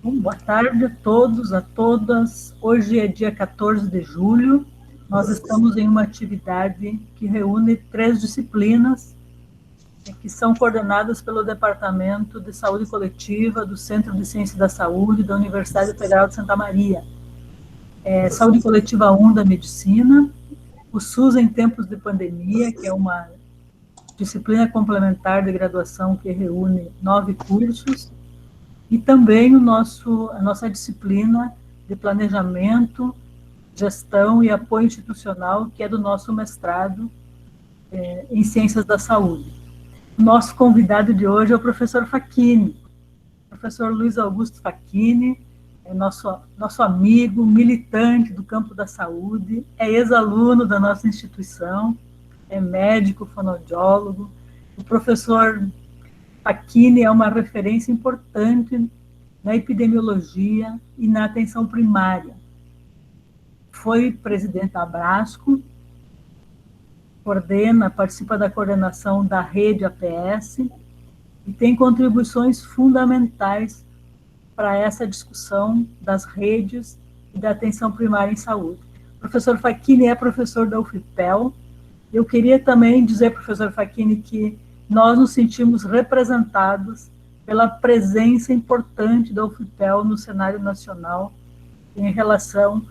Bom, boa tarde a todos, a todas. Hoje é dia 14 de julho. Nós estamos em uma atividade que reúne 3 disciplinas que são coordenadas pelo Departamento de Saúde Coletiva do Centro de Ciência da Saúde da Universidade Federal de Santa Maria. Saúde Coletiva 1 da Medicina, o SUS em Tempos de Pandemia, que é uma disciplina complementar de graduação que reúne 9 cursos, e também a nossa disciplina de planejamento, gestão e apoio institucional, que é do nosso mestrado em Ciências da Saúde. Nosso convidado de hoje é o professor Facchini. O professor Luiz Augusto Facchini é nosso amigo, militante do campo da saúde, é ex-aluno da nossa instituição, é médico, fonoaudiólogo. O professor Facchini é uma referência importante na epidemiologia e na atenção primária. Foi presidente da Abrasco, participa da coordenação da rede APS e tem contribuições fundamentais para essa discussão das redes e da atenção primária em saúde. O professor Facchini é professor da UFPEL. Eu queria também dizer, professor Facchini, que nós nos sentimos representados pela presença importante da UFPEL no cenário nacional em relação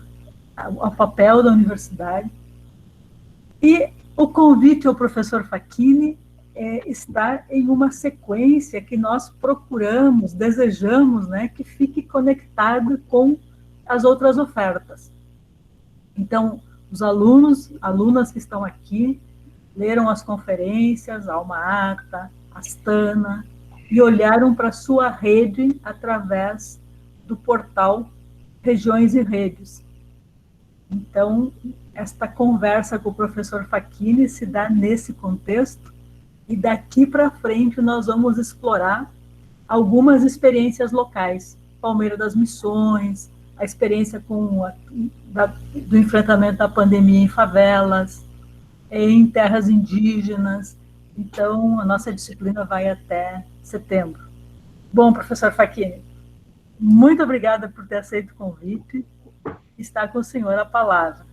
ao papel da universidade. E o convite ao professor Facchini está em uma sequência que nós procuramos, desejamos, que fique conectado com as outras ofertas. Então, os alunas que estão aqui, leram as conferências, a Alma Ata, Astana, e olharam para a sua rede através do portal Regiões e Redes. Então, esta conversa com o professor Facchini se dá nesse contexto, e daqui para frente nós vamos explorar algumas experiências locais, Palmeira das Missões, a experiência do enfrentamento da pandemia em favelas, em terras indígenas. Então, a nossa disciplina vai até setembro. Bom, professor Facchini, muito obrigada por ter aceito o convite. Está com o senhor a palavra.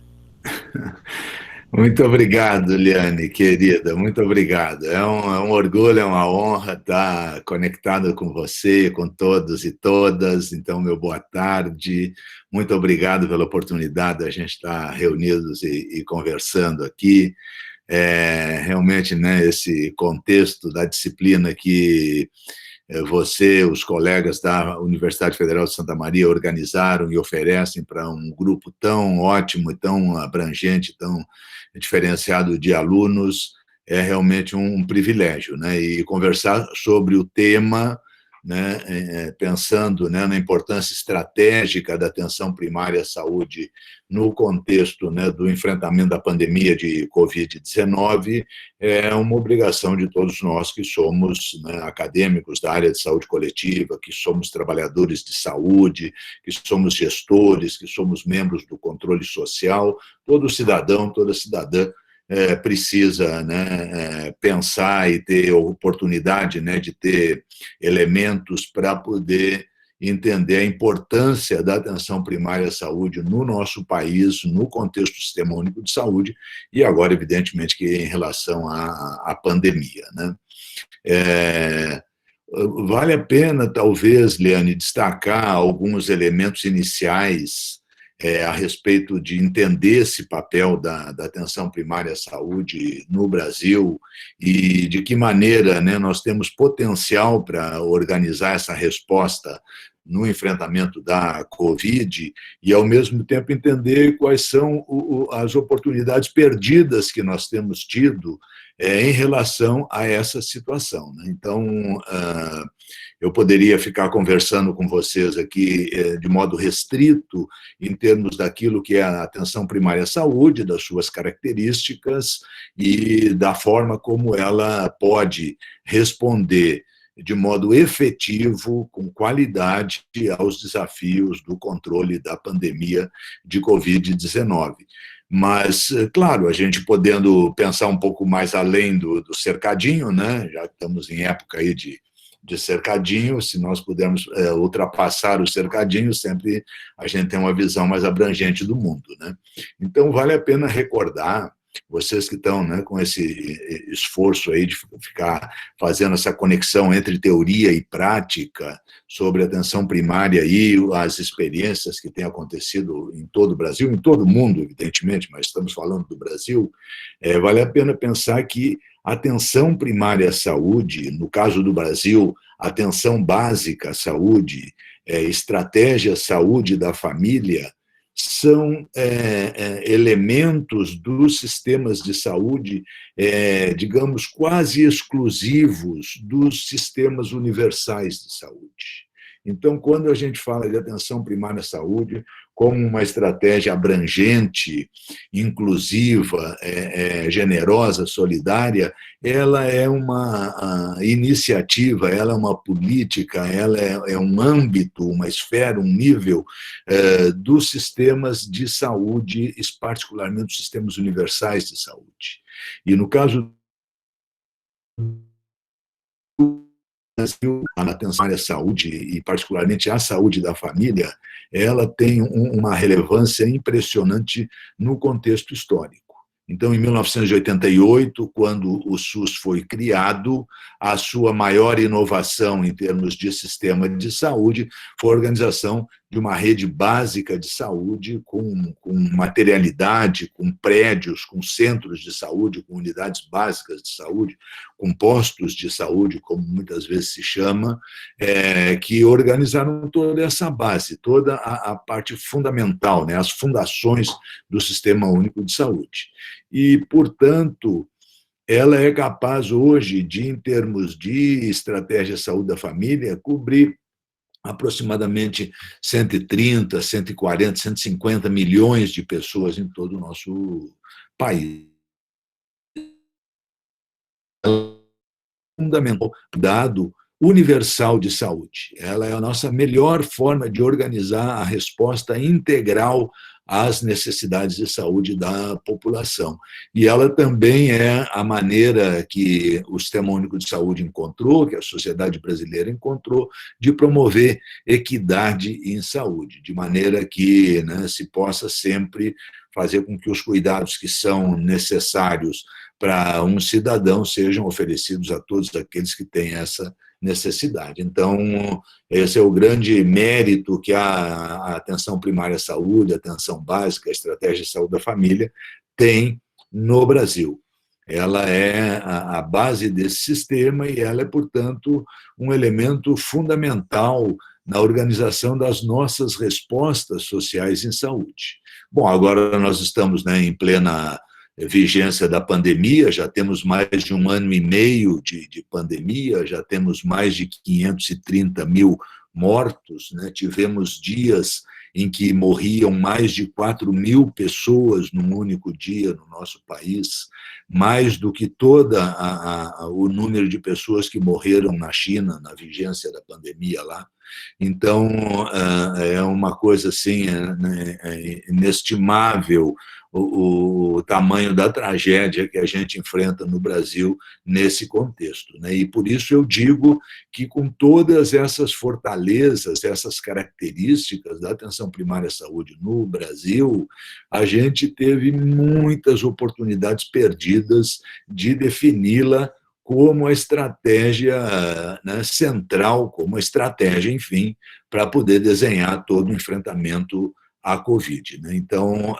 Muito obrigado, Liane, querida, muito obrigado. É um orgulho, é uma honra estar conectado com você, com todos e todas. Então, meu boa tarde, muito obrigado pela oportunidade de a gente estar reunidos e conversando aqui. Realmente, esse contexto da disciplina que você, os colegas da Universidade Federal de Santa Maria organizaram e oferecem para um grupo tão ótimo, tão abrangente, tão diferenciado de alunos, é realmente um privilégio, E conversar sobre o tema, pensando na importância estratégica da atenção primária à saúde no contexto do enfrentamento da pandemia de Covid-19, é uma obrigação de todos nós que somos acadêmicos da área de saúde coletiva, que somos trabalhadores de saúde, que somos gestores, que somos membros do controle social. Todo cidadão, toda cidadã precisa pensar e ter oportunidade de ter elementos para poder entender a importância da atenção primária à saúde no nosso país, no contexto do Sistema Único de Saúde, e agora, evidentemente, que em relação à pandemia. Vale a pena, talvez, Liane, destacar alguns elementos iniciais a respeito de entender esse papel da atenção primária à saúde no Brasil e de que maneira nós temos potencial para organizar essa resposta no enfrentamento da Covid e, ao mesmo tempo, entender quais são as oportunidades perdidas que nós temos tido em relação a essa situação. Então, eu poderia ficar conversando com vocês aqui de modo restrito em termos daquilo que é a atenção primária à saúde, das suas características e da forma como ela pode responder de modo efetivo, com qualidade, aos desafios do controle da pandemia de Covid-19. Mas, claro, a gente podendo pensar um pouco mais além do cercadinho, já que estamos em época aí de de cercadinho. Se nós pudermos ultrapassar o cercadinho, sempre a gente tem uma visão mais abrangente do mundo, né? Então, vale a pena recordar, vocês que estão, né, com esse esforço aí de ficar fazendo essa conexão entre teoria e prática sobre a atenção primária e as experiências que têm acontecido em todo o Brasil, em todo o mundo, evidentemente, mas estamos falando do Brasil, vale a pena pensar que a atenção primária à saúde, no caso do Brasil, atenção básica à saúde, estratégia saúde da família, são elementos dos sistemas de saúde, digamos, quase exclusivos dos sistemas universais de saúde. Então, quando a gente fala de atenção primária à saúde como uma estratégia abrangente, inclusiva, generosa, solidária, ela é uma iniciativa, ela é uma política, ela é um âmbito, uma esfera, um nível dos sistemas de saúde, particularmente os sistemas universais de saúde. E no caso a atenção à saúde, e particularmente à saúde da família, ela tem uma relevância impressionante no contexto histórico. Então, em 1988, quando o SUS foi criado, a sua maior inovação em termos de sistema de saúde foi a organização de uma rede básica de saúde com materialidade, com prédios, com centros de saúde, com unidades básicas de saúde, com postos de saúde, como muitas vezes se chama, que organizaram toda essa base, toda a parte fundamental, né, as fundações do Sistema Único de Saúde. E, portanto, ela é capaz hoje de, em termos de estratégia de saúde da família, cobrir aproximadamente 130, 140, 150 milhões de pessoas em todo o nosso país. Fundamental, dado universal de saúde. Ela é a nossa melhor forma de organizar a resposta integral às necessidades de saúde da população. E ela também é a maneira que o Sistema Único de Saúde encontrou, que a sociedade brasileira encontrou, de promover equidade em saúde, de maneira que, né, se possa sempre fazer com que os cuidados que são necessários para um cidadão sejam oferecidos a todos aqueles que têm essa necessidade. Então, esse é o grande mérito que a atenção primária à saúde, a atenção básica, a estratégia de saúde da família tem no Brasil. Ela é a base desse sistema e ela é, portanto, um elemento fundamental na organização das nossas respostas sociais em saúde. Bom, agora nós estamos, né, em plena vigência da pandemia, já temos mais de 1 ano e meio de pandemia, já temos mais de 530 mil mortos, né? Tivemos dias em que morriam mais de 4 mil pessoas num único dia no nosso país, mais do que todo o número de pessoas que morreram na China, na vigência da pandemia lá. Então, é uma coisa assim, inestimável o tamanho da tragédia que a gente enfrenta no Brasil nesse contexto, né? E por isso eu digo que, com todas essas fortalezas, essas características da atenção primária à saúde no Brasil, a gente teve muitas oportunidades perdidas de defini-la como a estratégia, né, central, como a estratégia, enfim, para poder desenhar todo o enfrentamento à Covid, né? Então,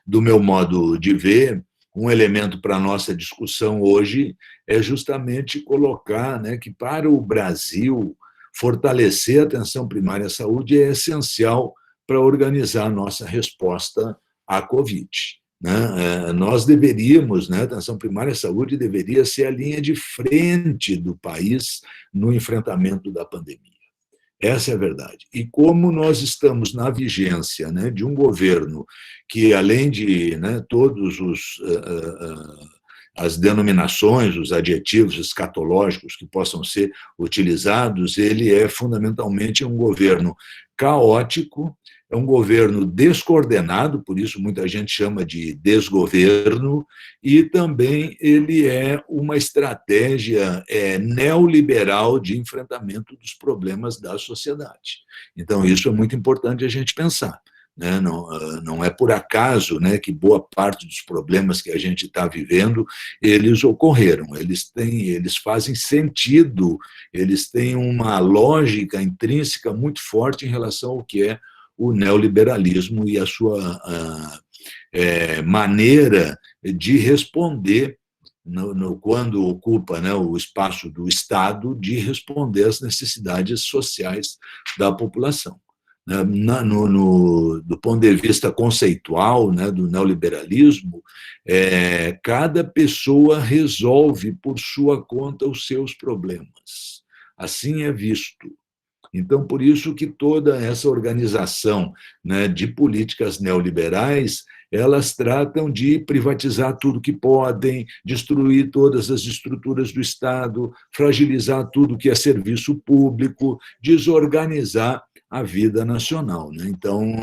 do meu modo de ver, um elemento para a nossa discussão hoje é justamente colocar, né, que para o Brasil fortalecer a atenção primária à saúde é essencial para organizar a nossa resposta à Covid, né? Nós deveríamos, né, a atenção primária à saúde deveria ser a linha de frente do país no enfrentamento da pandemia. Essa é a verdade. E como nós estamos na vigência, né, de um governo que, além de, né, todos as denominações, os adjetivos escatológicos que possam ser utilizados, ele é fundamentalmente um governo caótico, é um governo descoordenado, por isso muita gente chama de desgoverno, e também ele é uma estratégia neoliberal de enfrentamento dos problemas da sociedade. Então, isso é muito importante a gente pensar. Né? Não é por acaso, né, que boa parte dos problemas que a gente está vivendo, eles ocorreram, eles fazem sentido, eles têm uma lógica intrínseca muito forte em relação ao que é o neoliberalismo e a sua maneira de responder, quando ocupa, né, o espaço do Estado, de responder às necessidades sociais da população. Do ponto de vista conceitual, né, do neoliberalismo, cada pessoa resolve por sua conta os seus problemas. Assim é visto. Então, por isso que toda essa organização, né, de políticas neoliberais, elas tratam de privatizar tudo que podem, destruir todas as estruturas do Estado, fragilizar tudo que é serviço público, desorganizar a vida nacional. Né? Então,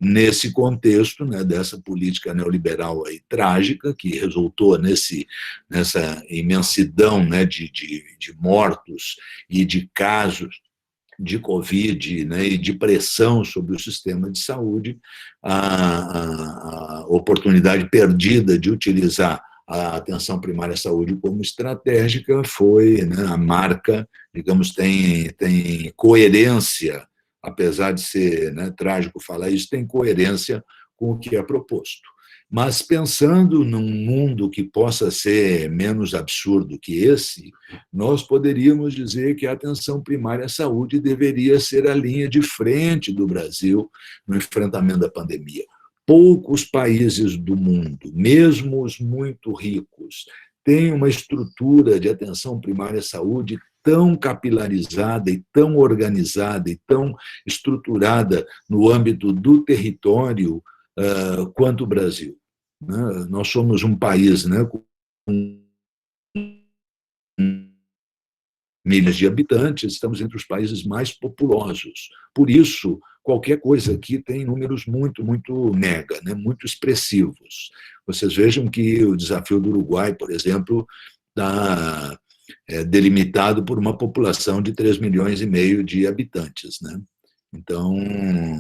nesse contexto, né, dessa política neoliberal aí, trágica, que resultou nessa imensidão, né, de mortos e de casos de Covid, né, e de pressão sobre o sistema de saúde, a oportunidade perdida de utilizar a atenção primária à saúde como estratégica foi, né, a marca, digamos, tem coerência, apesar de ser, né, trágico falar isso, tem coerência com o que é proposto. Mas pensando num mundo que possa ser menos absurdo que esse, nós poderíamos dizer que a atenção primária à saúde deveria ser a linha de frente do Brasil no enfrentamento da pandemia. Poucos países do mundo, mesmo os muito ricos, têm uma estrutura de atenção primária à saúde tão capilarizada e tão organizada e tão estruturada no âmbito do território quanto o Brasil. Nós somos um país, né, com milhões de habitantes, estamos entre os países mais populosos. Por isso, qualquer coisa aqui tem números muito, muito mega, né, muito expressivos. Vocês vejam que o desafio do Uruguai, por exemplo, está delimitado por uma população de 3,5 milhões de habitantes, né? Então,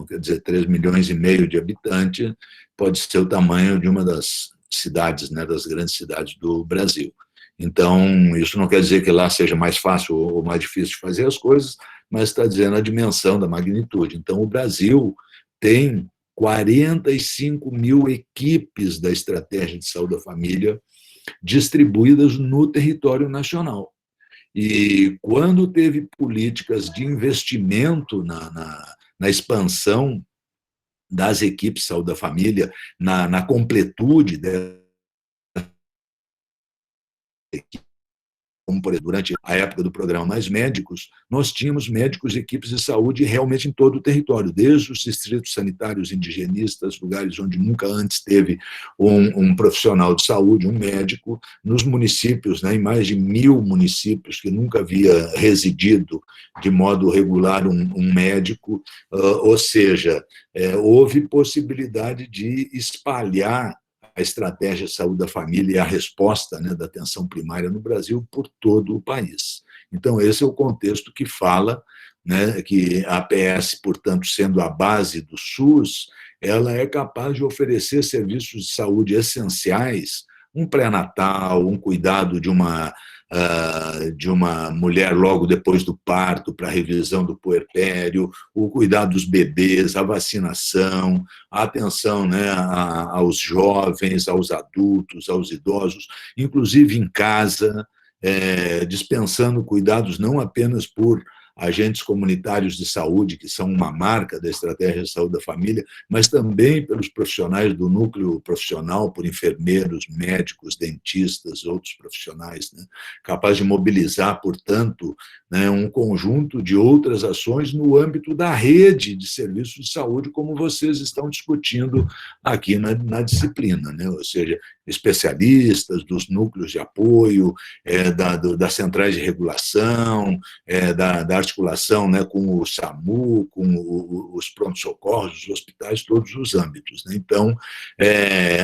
quer dizer, 3,5 milhões de habitantes pode ser o tamanho de uma das cidades, né, das grandes cidades do Brasil. Então, isso não quer dizer que lá seja mais fácil ou mais difícil de fazer as coisas, mas está dizendo a dimensão da magnitude. Então, o Brasil tem 45 mil equipes da Estratégia de Saúde da Família distribuídas no território nacional. E quando teve políticas de investimento na expansão das equipes de saúde da família, na completude dessa equipe, como por exemplo, durante a época do programa Mais Médicos, nós tínhamos médicos e equipes de saúde realmente em todo o território, desde os distritos sanitários indigenistas, lugares onde nunca antes teve um profissional de saúde, um médico, nos municípios, né, em mais de 1.000 municípios que nunca havia residido de modo regular um médico, ou seja, houve possibilidade de espalhar a estratégia de saúde da família e a resposta, né, da atenção primária no Brasil por todo o país. Então, esse é o contexto que fala, né, que a APS, portanto, sendo a base do SUS, ela é capaz de oferecer serviços de saúde essenciais, um pré-natal, um cuidado de uma mulher logo depois do parto para a revisão do puerpério, o cuidado dos bebês, a vacinação, a atenção, né, aos jovens, aos adultos, aos idosos, inclusive em casa, dispensando cuidados não apenas por agentes comunitários de saúde, que são uma marca da Estratégia de Saúde da Família, mas também pelos profissionais do núcleo profissional, por enfermeiros, médicos, dentistas, outros profissionais, né? Capaz de mobilizar, portanto, né, um conjunto de outras ações no âmbito da rede de serviços de saúde, como vocês estão discutindo aqui na disciplina, né? Ou seja, especialistas, dos núcleos de apoio, das centrais de regulação, da articulação, né, com o SAMU, com os pronto-socorros, os hospitais, todos os âmbitos, né? Então,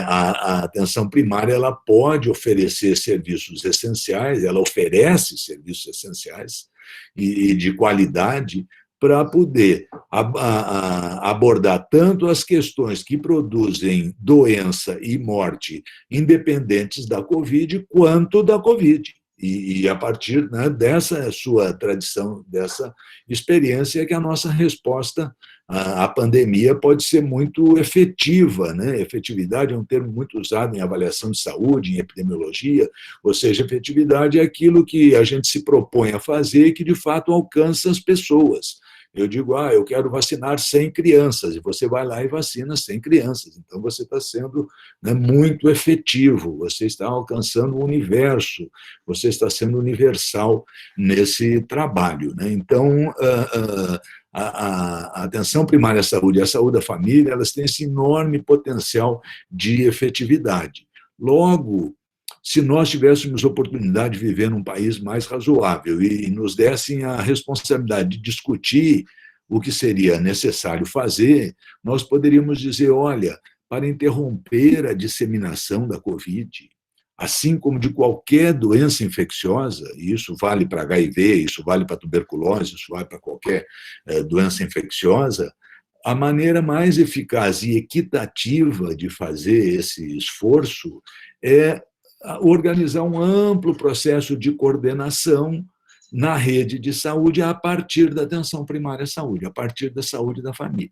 a atenção primária ela pode oferecer serviços essenciais, ela oferece serviços essenciais e de qualidade para poder abordar tanto as questões que produzem doença e morte independentes da Covid, quanto da Covid. E a partir, né, dessa sua tradição, dessa experiência, é que a nossa resposta à pandemia pode ser muito efetiva, né? Efetividade é um termo muito usado em avaliação de saúde, em epidemiologia, ou seja, efetividade é aquilo que a gente se propõe a fazer e que, de fato, alcança as pessoas. Eu digo, eu quero vacinar 100 crianças, e você vai lá e vacina 100 crianças. Então, você está sendo, né, muito efetivo, você está alcançando o universo, você está sendo universal nesse trabalho, né? Então, a atenção primária à saúde e a saúde da família, elas têm esse enorme potencial de efetividade. Logo, se nós tivéssemos oportunidade de viver num país mais razoável e nos dessem a responsabilidade de discutir o que seria necessário fazer, nós poderíamos dizer, olha, para interromper a disseminação da Covid, assim como de qualquer doença infecciosa, e isso vale para HIV, isso vale para tuberculose, isso vale para qualquer doença infecciosa, a maneira mais eficaz e equitativa de fazer esse esforço é organizar um amplo processo de coordenação na rede de saúde a partir da atenção primária à saúde, a partir da saúde da família.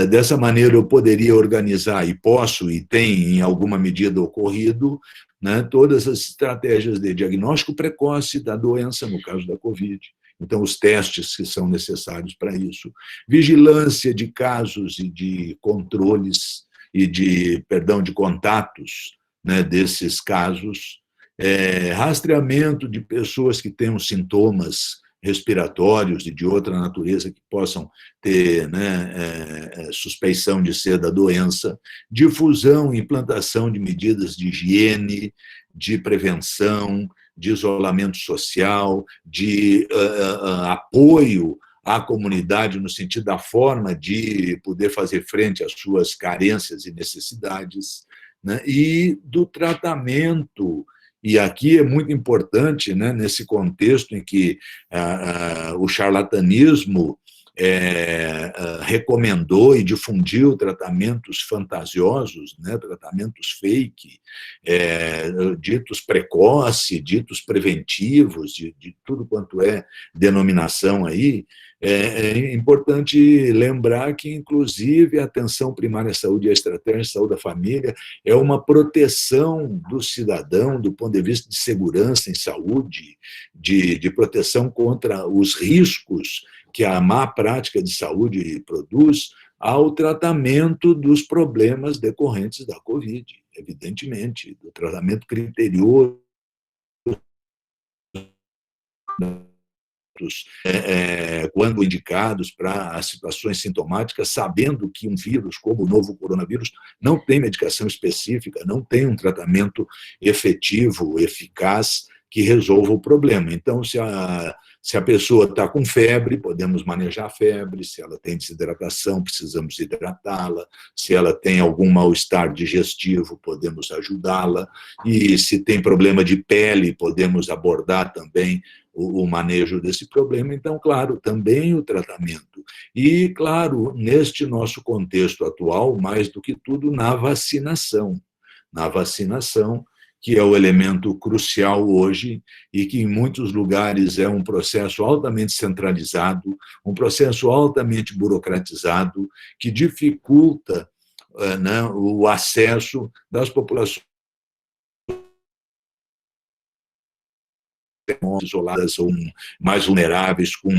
Dessa maneira, eu poderia organizar, e posso, e tem em alguma medida ocorrido, né, todas as estratégias de diagnóstico precoce da doença, no caso da Covid. Então, os testes que são necessários para isso, vigilância de casos e de controles e de contatos, né, desses casos, rastreamento de pessoas que tenham sintomas respiratórios e de outra natureza que possam ter, né, suspeição de ser da doença, difusão e implantação de medidas de higiene, de prevenção, de isolamento social, de apoio à comunidade no sentido da forma de poder fazer frente às suas carências e necessidades, né, e do tratamento. E aqui é muito importante, né, nesse contexto em que o charlatanismo recomendou e difundiu tratamentos fantasiosos, né, tratamentos fake, ditos precoce, ditos preventivos, de tudo quanto é denominação aí. É importante lembrar que, inclusive, a atenção primária à saúde e a estratégia de saúde da família é uma proteção do cidadão do ponto de vista de segurança em saúde, de proteção contra os riscos que a má prática de saúde produz ao tratamento dos problemas decorrentes da Covid, evidentemente, do tratamento criterioso quando indicados para as situações sintomáticas, sabendo que um vírus como o novo coronavírus não tem medicação específica, não tem um tratamento efetivo, eficaz, que resolva o problema. Então, se a pessoa está com febre, podemos manejar a febre. Se ela tem desidratação, precisamos hidratá-la. Se ela tem algum mal-estar digestivo, podemos ajudá-la. E se tem problema de pele, podemos abordar também o manejo desse problema. Então, claro, também o tratamento. E, claro, neste nosso contexto atual, mais do que tudo, na vacinação. Na vacinação, que é o elemento crucial hoje e que, em muitos lugares, é um processo altamente centralizado, um processo altamente burocratizado, que dificulta, né, o acesso das populações isoladas ou mais vulneráveis, com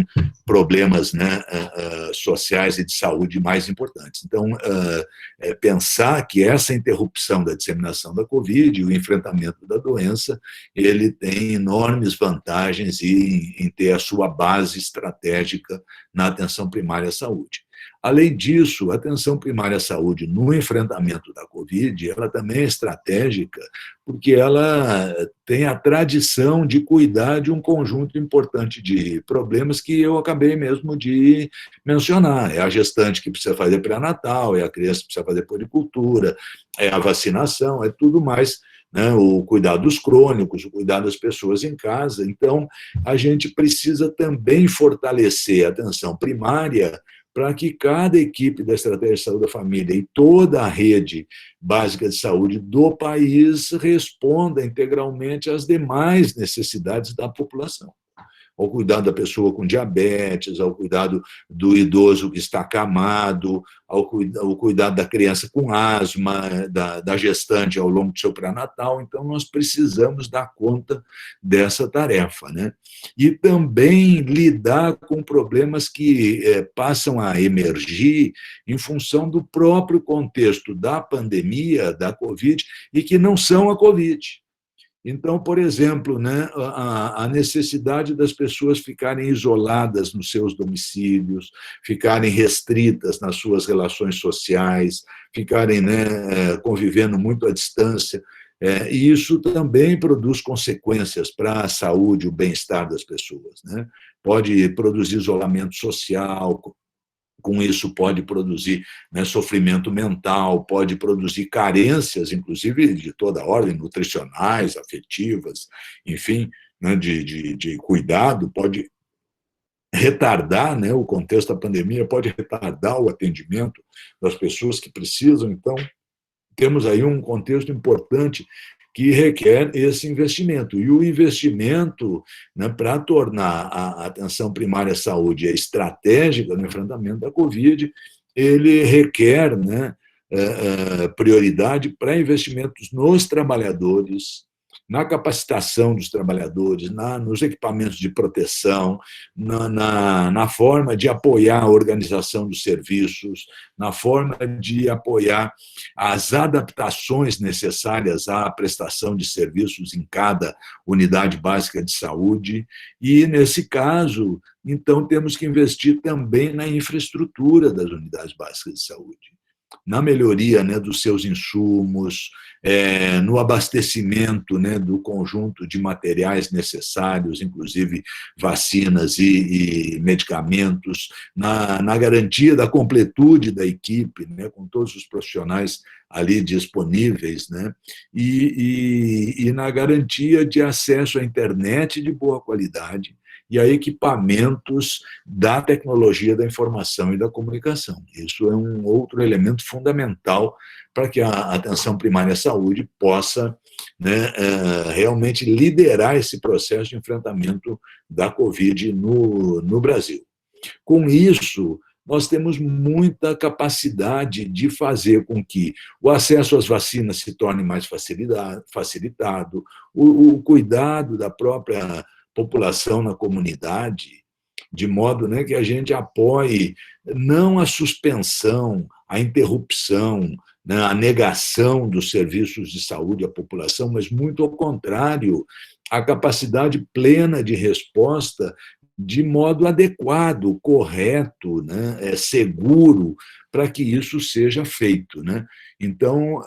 problemas, né, sociais e de saúde mais importantes. Então, pensar que essa interrupção da disseminação da Covid, o enfrentamento da doença, ele tem enormes vantagens em ter a sua base estratégica na atenção primária à saúde. Além disso, a atenção primária à saúde no enfrentamento da Covid, ela também é estratégica, porque ela tem a tradição de cuidar de um conjunto importante de problemas que eu acabei mesmo de mencionar. É a gestante que precisa fazer pré-natal, é a criança que precisa fazer puericultura, é a vacinação, é tudo mais, né, o cuidado dos crônicos, o cuidado das pessoas em casa. Então, a gente precisa também fortalecer a atenção primária para que cada equipe da Estratégia de Saúde da Família e toda a rede básica de saúde do país responda integralmente às demais necessidades da população. Ao cuidado da pessoa com diabetes, ao cuidado do idoso que está acamado, ao cuidado da criança com asma, da gestante ao longo do seu pré-natal. Então, nós precisamos dar conta dessa tarefa, né? E também lidar com problemas que passam a emergir em função do próprio contexto da pandemia, da Covid, e que não são a Covid. Então, por exemplo, né, a necessidade das pessoas ficarem isoladas nos seus domicílios, ficarem restritas nas suas relações sociais, ficarem, né, convivendo muito à distância, e isso também produz consequências para a saúde, o bem-estar das pessoas, né? Pode produzir isolamento social, com isso pode produzir, né, sofrimento mental, pode produzir carências, inclusive de toda ordem, nutricionais, afetivas, enfim, né, de cuidado, pode retardar, né, o contexto da pandemia, pode retardar o atendimento das pessoas que precisam. Então, temos aí um contexto importante que requer esse investimento. E o investimento, né, para tornar a atenção primária à saúde estratégica no enfrentamento da Covid, ele requer, né, prioridade para investimentos nos trabalhadores, na capacitação dos trabalhadores, nos equipamentos de proteção, na forma de apoiar a organização dos serviços, na forma de apoiar as adaptações necessárias à prestação de serviços em cada unidade básica de saúde. E, nesse caso, então, temos que investir também na infraestrutura das unidades básicas de saúde, na melhoria, né, dos seus insumos, no abastecimento, né, do conjunto de materiais necessários, inclusive vacinas e medicamentos, na garantia da completude da equipe, né, com todos os profissionais ali disponíveis, né, e na garantia de acesso à internet de boa qualidade e a equipamentos da tecnologia da informação e da comunicação. Isso é um outro elemento fundamental para que a atenção primária à saúde possa, né, realmente liderar esse processo de enfrentamento da Covid no Brasil. Com isso, nós temos muita capacidade de fazer com que o acesso às vacinas se torne mais facilitado, o cuidado da própria população na comunidade, de modo, né, que a gente apoie não a suspensão, a interrupção, né, a negação dos serviços de saúde à população, mas, muito ao contrário, a capacidade plena de resposta de modo adequado, correto, né, seguro, para que isso seja feito, né? Então,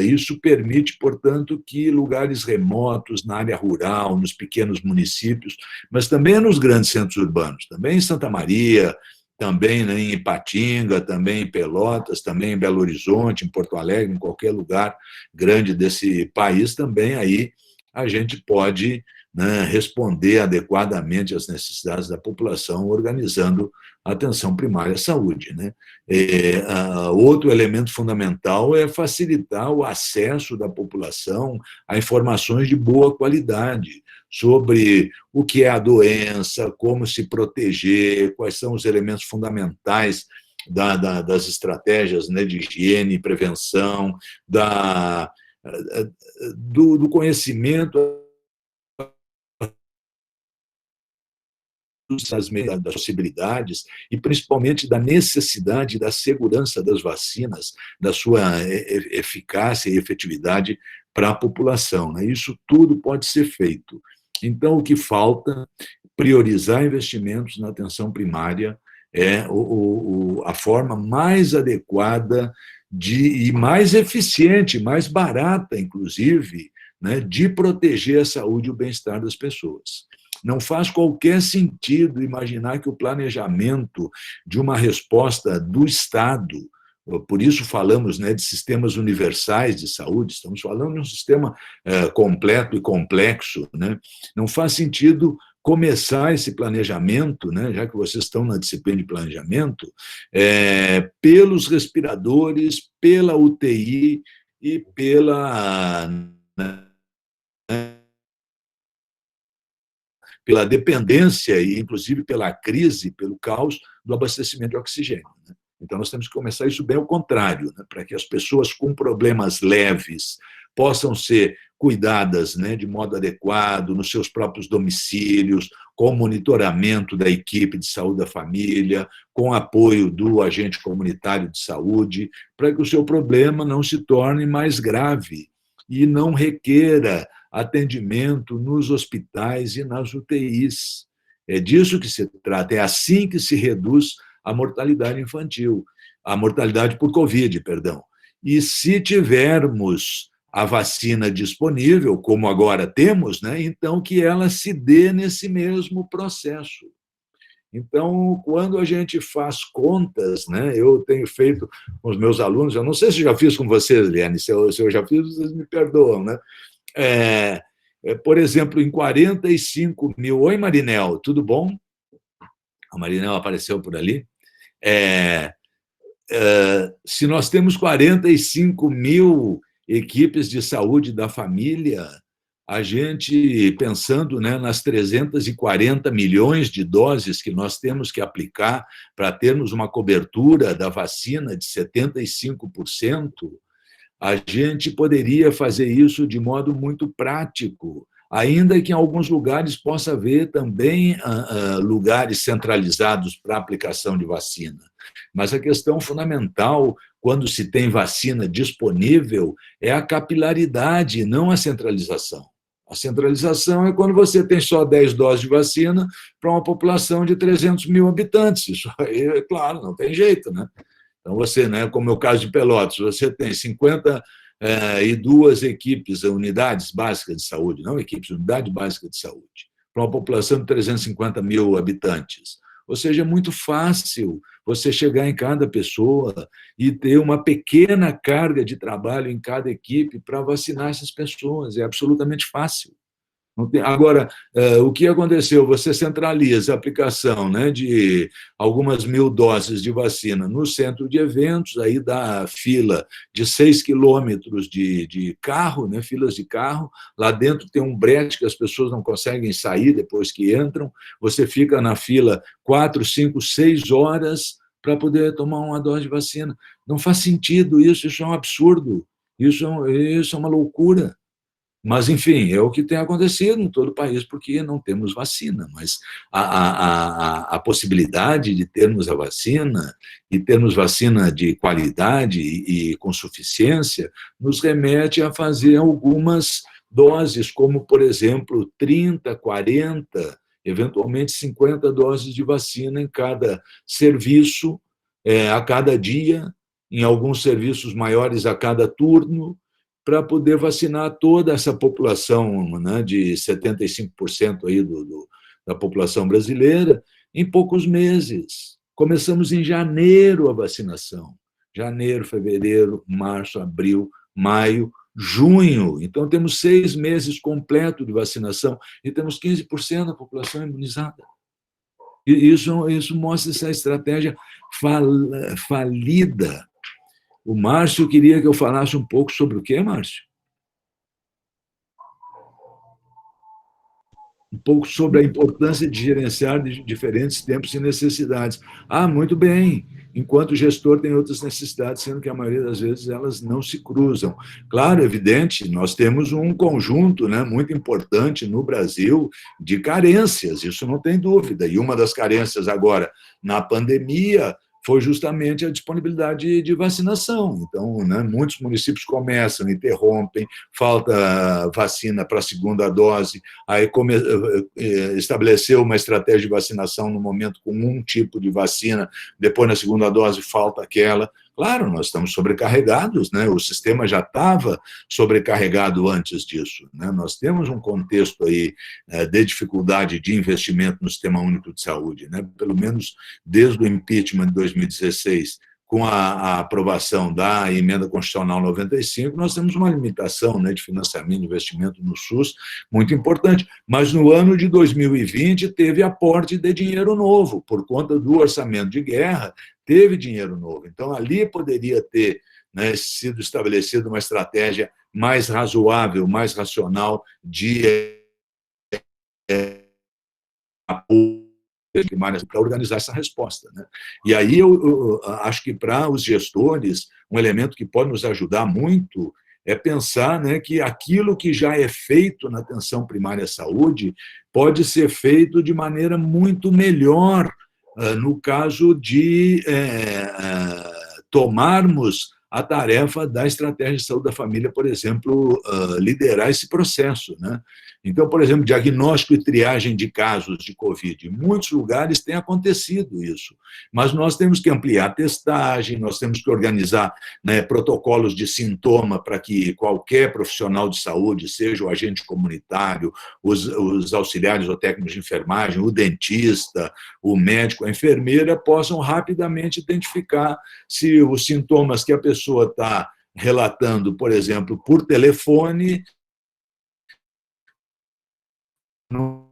isso permite, portanto, que lugares remotos, na área rural, nos pequenos municípios, mas também nos grandes centros urbanos, também em Santa Maria, também, né, em Ipatinga, também em Pelotas, também em Belo Horizonte, em Porto Alegre, em qualquer lugar grande desse país, também aí a gente pode, né, responder adequadamente às necessidades da população, organizando a atenção primária à saúde, né? Outro elemento fundamental é facilitar o acesso da população a informações de boa qualidade sobre o que é a doença, como se proteger, quais são os elementos fundamentais das estratégias, né, de higiene e prevenção, do conhecimento das possibilidades e, principalmente, da necessidade da segurança das vacinas, da sua eficácia e efetividade para a população. Né? Isso tudo pode ser feito. Então, o que falta é priorizar investimentos na atenção primária, é a forma mais adequada e mais eficiente, mais barata, inclusive, né, de proteger a saúde e o bem-estar das pessoas. Não faz qualquer sentido imaginar que o planejamento de uma resposta do Estado, por isso falamos, né, de sistemas universais de saúde, estamos falando de um sistema completo e complexo, né? Não faz sentido começar esse planejamento, né, já que vocês estão na disciplina de planejamento, pelos respiradores, pela UTI e pela dependência e, inclusive, pela crise, pelo caos do abastecimento de oxigênio. Né? Então, nós temos que começar isso bem ao contrário, né? Para que as pessoas com problemas leves possam ser cuidadas, né, de modo adequado, nos seus próprios domicílios, com monitoramento da equipe de saúde da família, com apoio do agente comunitário de saúde, para que o seu problema não se torne mais grave e não requeira atendimento nos hospitais e nas UTIs. É disso que se trata, é assim que se reduz a mortalidade infantil, a mortalidade por Covid, perdão. E se tivermos a vacina disponível, como agora temos, né, então que ela se dê nesse mesmo processo. Então, quando a gente faz contas, né, eu tenho feito com os meus alunos, eu não sei se já fiz com vocês, Liane, se eu já fiz, vocês me perdoam, né? Por exemplo, em 45 mil... Oi, Marinel, tudo bom? A Marinel apareceu por ali. Se nós temos 45 mil equipes de saúde da família, a gente, pensando, né, nas 340 milhões de doses que nós temos que aplicar para termos uma cobertura da vacina de 75%, a gente poderia fazer isso de modo muito prático, ainda que em alguns lugares possa haver também lugares centralizados para aplicação de vacina. Mas a questão fundamental, quando se tem vacina disponível, é a capilaridade, não a centralização. A centralização é quando você tem só 10 doses de vacina para uma população de 300 mil habitantes. Isso aí, claro, não tem jeito, né? Então, você, né, como é o caso de Pelotas, você tem 52 equipes, unidades básicas de saúde, não equipes, unidade básica de saúde, para uma população de 350 mil habitantes. Ou seja, é muito fácil você chegar em cada pessoa e ter uma pequena carga de trabalho em cada equipe para vacinar essas pessoas. É absolutamente fácil. Agora, o que aconteceu? Você centraliza a aplicação, né, de algumas mil doses de vacina no centro de eventos, aí dá fila de 6 quilômetros de carro, né, filas de carro, lá dentro tem um brete que as pessoas não conseguem sair depois que entram, você fica na fila 4, 5, 6 horas para poder tomar uma dose de vacina. Não faz sentido isso é um absurdo, isso é uma loucura. Mas, enfim, é o que tem acontecido em todo o país, porque não temos vacina. Mas a possibilidade de termos a vacina, e termos vacina de qualidade e com suficiência, nos remete a fazer algumas doses, como, por exemplo, 30, 40, eventualmente 50 doses de vacina em cada serviço, a cada dia, em alguns serviços maiores a cada turno, para poder vacinar toda essa população, né, de 75% aí da população brasileira em poucos meses. Começamos em janeiro a vacinação. Janeiro, fevereiro, março, abril, maio, junho. Então, temos 6 meses completos de vacinação e temos 15% da população imunizada. E isso mostra essa estratégia falida. O Márcio queria que eu falasse um pouco sobre o quê, Márcio? Um pouco sobre a importância de gerenciar diferentes tempos e necessidades. Ah, muito bem. enquanto o gestor tem outras necessidades, sendo que a maioria das vezes elas não se cruzam. Claro, evidente, nós temos um conjunto, né, muito importante no Brasil de carências, isso não tem dúvida, e uma das carências agora, na pandemia, foi justamente a disponibilidade de vacinação. Então, né, muitos municípios começam, interrompem, falta vacina para a segunda dose, aí estabeleceu uma estratégia de vacinação no momento com um tipo de vacina, depois na segunda dose falta aquela. Claro, nós estamos sobrecarregados, né? O sistema já estava sobrecarregado antes disso, né? Nós temos um contexto aí de dificuldade de investimento no Sistema Único de Saúde, né? Pelo menos desde o impeachment de 2016, com a aprovação da emenda constitucional 95, nós temos uma limitação, né, de financiamento e investimento no SUS muito importante. Mas no ano de 2020 teve aporte de dinheiro novo, por conta do orçamento de guerra, teve dinheiro novo. Então, ali poderia ter, né, sido estabelecida uma estratégia mais razoável, mais racional de apoio para organizar essa resposta, né? E aí eu acho que para os gestores, um elemento que pode nos ajudar muito é pensar, né, que aquilo que já é feito na atenção primária à saúde pode ser feito de maneira muito melhor no caso de tomarmos a tarefa da estratégia de saúde da família, por exemplo, liderar esse processo, né? Então, por exemplo, diagnóstico e triagem de casos de Covid. Em muitos lugares tem acontecido isso, mas nós temos que ampliar a testagem, nós temos que organizar, né, protocolos de sintoma para que qualquer profissional de saúde, seja o agente comunitário, os auxiliares ou técnicos de enfermagem, o dentista, o médico, a enfermeira, possam rapidamente identificar se os sintomas que a pessoa está relatando, por exemplo, por telefone, não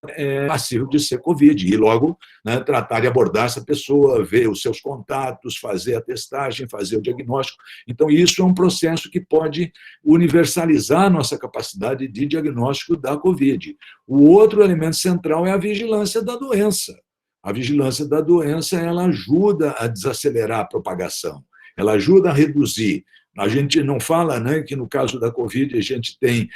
é passível de ser Covid, e logo, né, tratar de abordar essa pessoa, ver os seus contatos, fazer a testagem, fazer o diagnóstico. Então, isso é um processo que pode universalizar a nossa capacidade de diagnóstico da Covid. O outro elemento central é a vigilância da doença. A vigilância da doença, ela ajuda a desacelerar a propagação, ela ajuda a reduzir. A gente não fala, né, que no caso da Covid a gente tem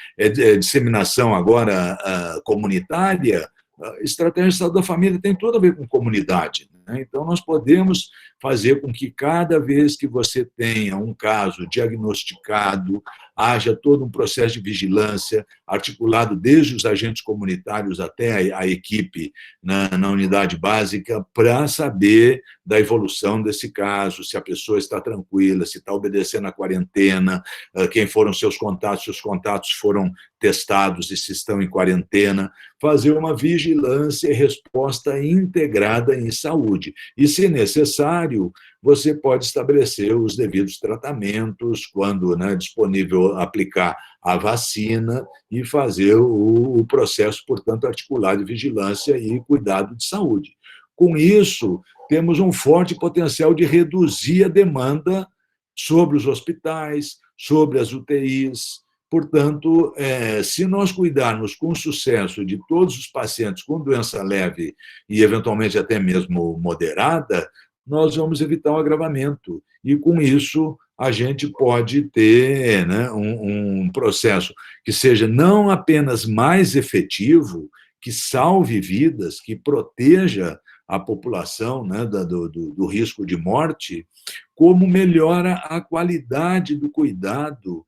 disseminação agora comunitária. A estratégia de saúde da família tem tudo a ver com comunidade, né? Então, nós podemos fazer com que cada vez que você tenha um caso diagnosticado, haja todo um processo de vigilância articulado desde os agentes comunitários até a equipe na unidade básica, para saber da evolução desse caso, se a pessoa está tranquila, se está obedecendo à quarentena, quem foram seus contatos, se os contatos foram testados e se estão em quarentena, fazer uma vigilância e resposta integrada em saúde. E, se necessário, você pode estabelecer os devidos tratamentos, quando, né, disponível, aplicar a vacina e fazer o processo, portanto, articulado de vigilância e cuidado de saúde. Com isso, temos um forte potencial de reduzir a demanda sobre os hospitais, sobre as UTIs. Portanto, se nós cuidarmos com sucesso de todos os pacientes com doença leve e, eventualmente, até mesmo moderada, nós vamos evitar o agravamento. E, com isso, a gente pode ter, né, um processo que seja não apenas mais efetivo, que salve vidas, que proteja a população, né, do risco de morte, como melhora a qualidade do cuidado,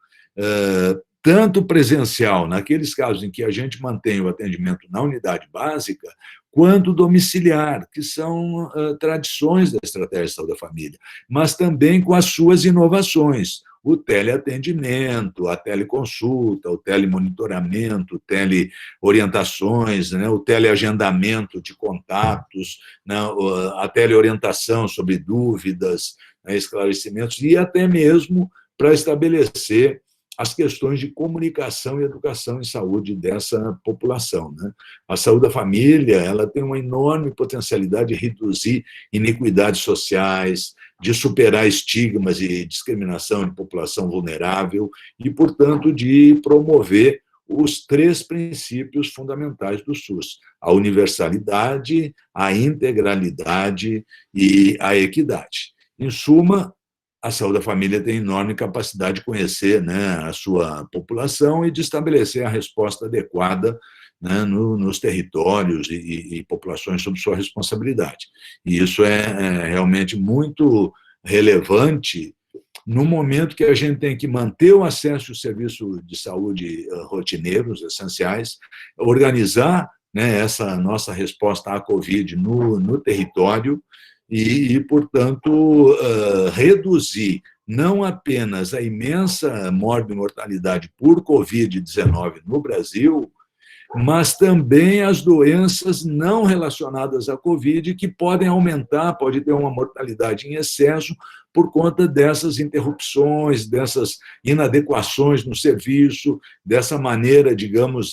tanto presencial, naqueles casos em que a gente mantém o atendimento na unidade básica, quanto domiciliar, que são tradições da estratégia de saúde da família, mas também com as suas inovações, o teleatendimento, a teleconsulta, o telemonitoramento, teleorientações, né, o teleagendamento de contatos, né, a teleorientação sobre dúvidas, né, esclarecimentos, e até mesmo para estabelecer as questões de comunicação e educação em saúde dessa população, né? A saúde da família, ela tem uma enorme potencialidade de reduzir iniquidades sociais, de superar estigmas e discriminação de população vulnerável e, portanto, de promover os 3 princípios fundamentais do SUS: a universalidade, a integralidade e a equidade. Em suma, a saúde da família tem enorme capacidade de conhecer, né, a sua população e de estabelecer a resposta adequada, né, nos territórios e populações sob sua responsabilidade. E isso é realmente muito relevante no momento que a gente tem que manter o acesso ao serviço de saúde rotineiros, essenciais, organizar, né, essa nossa resposta à Covid no território portanto, reduzir não apenas a imensa mortalidade por Covid-19 no Brasil, mas também as doenças não relacionadas à Covid, que podem aumentar, pode ter uma mortalidade em excesso por conta dessas interrupções, dessas inadequações no serviço, dessa maneira, digamos,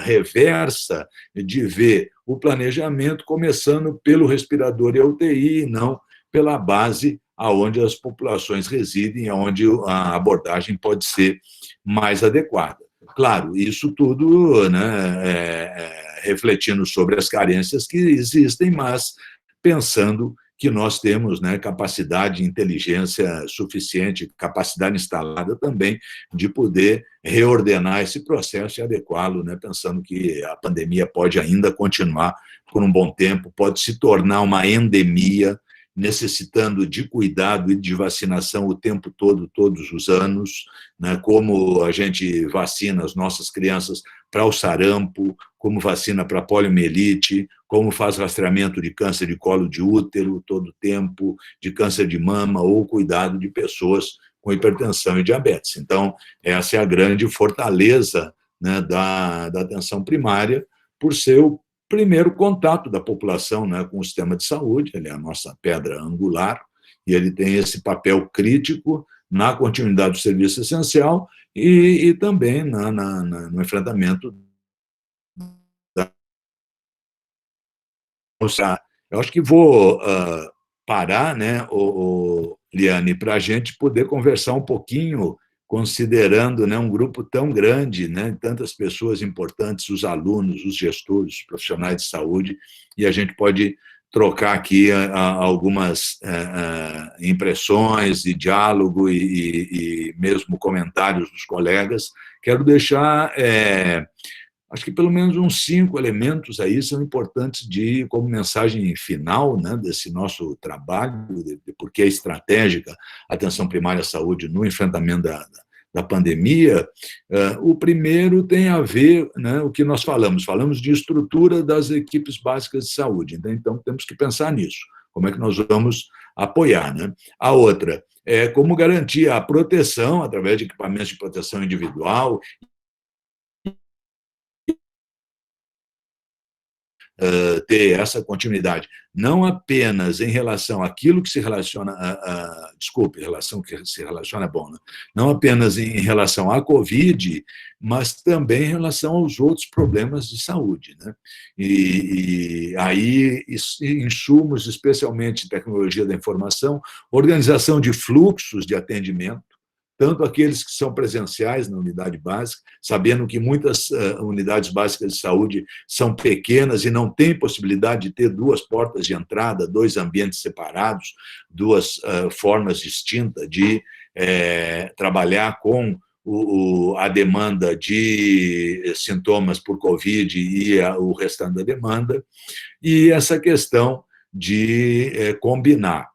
reversa de ver o planejamento, começando pelo respirador e a UTI, e não pela base aonde as populações residem, aonde a abordagem pode ser mais adequada. Claro, isso tudo, né, refletindo sobre as carências que existem, mas pensando que nós temos, né, capacidade e inteligência suficiente, capacidade instalada também de poder reordenar esse processo e adequá-lo, né, pensando que a pandemia pode ainda continuar por um bom tempo, pode se tornar uma endemia, necessitando de cuidado e de vacinação o tempo todo, todos os anos, né? Como a gente vacina as nossas crianças para o sarampo, como vacina para a poliomielite, como faz rastreamento de câncer de colo de útero todo o tempo, de câncer de mama ou cuidado de pessoas com hipertensão e diabetes. Então, essa é a grande fortaleza, né, da atenção primária, por ser o primeiro contato da população, né, com o sistema de saúde. Ele é a nossa pedra angular e ele tem esse papel crítico na continuidade do serviço essencial e também no enfrentamento da... Eu acho que vou parar, né, Liane, para a gente poder conversar um pouquinho, considerando, né, um grupo tão grande, né, tantas pessoas importantes, os alunos, os gestores, os profissionais de saúde, e a gente pode trocar aqui algumas impressões e diálogo e mesmo comentários dos colegas. Quero deixar, acho que pelo menos uns 5 elementos aí são importantes como mensagem final, né, desse nosso trabalho, porque é estratégica a atenção primária à saúde no enfrentamento da pandemia. O primeiro tem a ver, né, o que nós falamos de estrutura das equipes básicas de saúde, então temos que pensar nisso, como é que nós vamos apoiar, né? A outra é como garantir a proteção através de equipamentos de proteção individual, ter essa continuidade, não apenas em relação àquilo que se relaciona relação que se relaciona bom, né? Não apenas em relação à Covid, mas também em relação aos outros problemas de saúde, né? E aí, insumos, especialmente tecnologia da informação, organização de fluxos de atendimento, tanto aqueles que são presenciais na unidade básica, sabendo que muitas unidades básicas de saúde são pequenas e não têm possibilidade de ter 2 portas de entrada, 2 ambientes separados, 2 formas distintas de trabalhar com a demanda de sintomas por Covid e o restante da demanda, e essa questão de combinar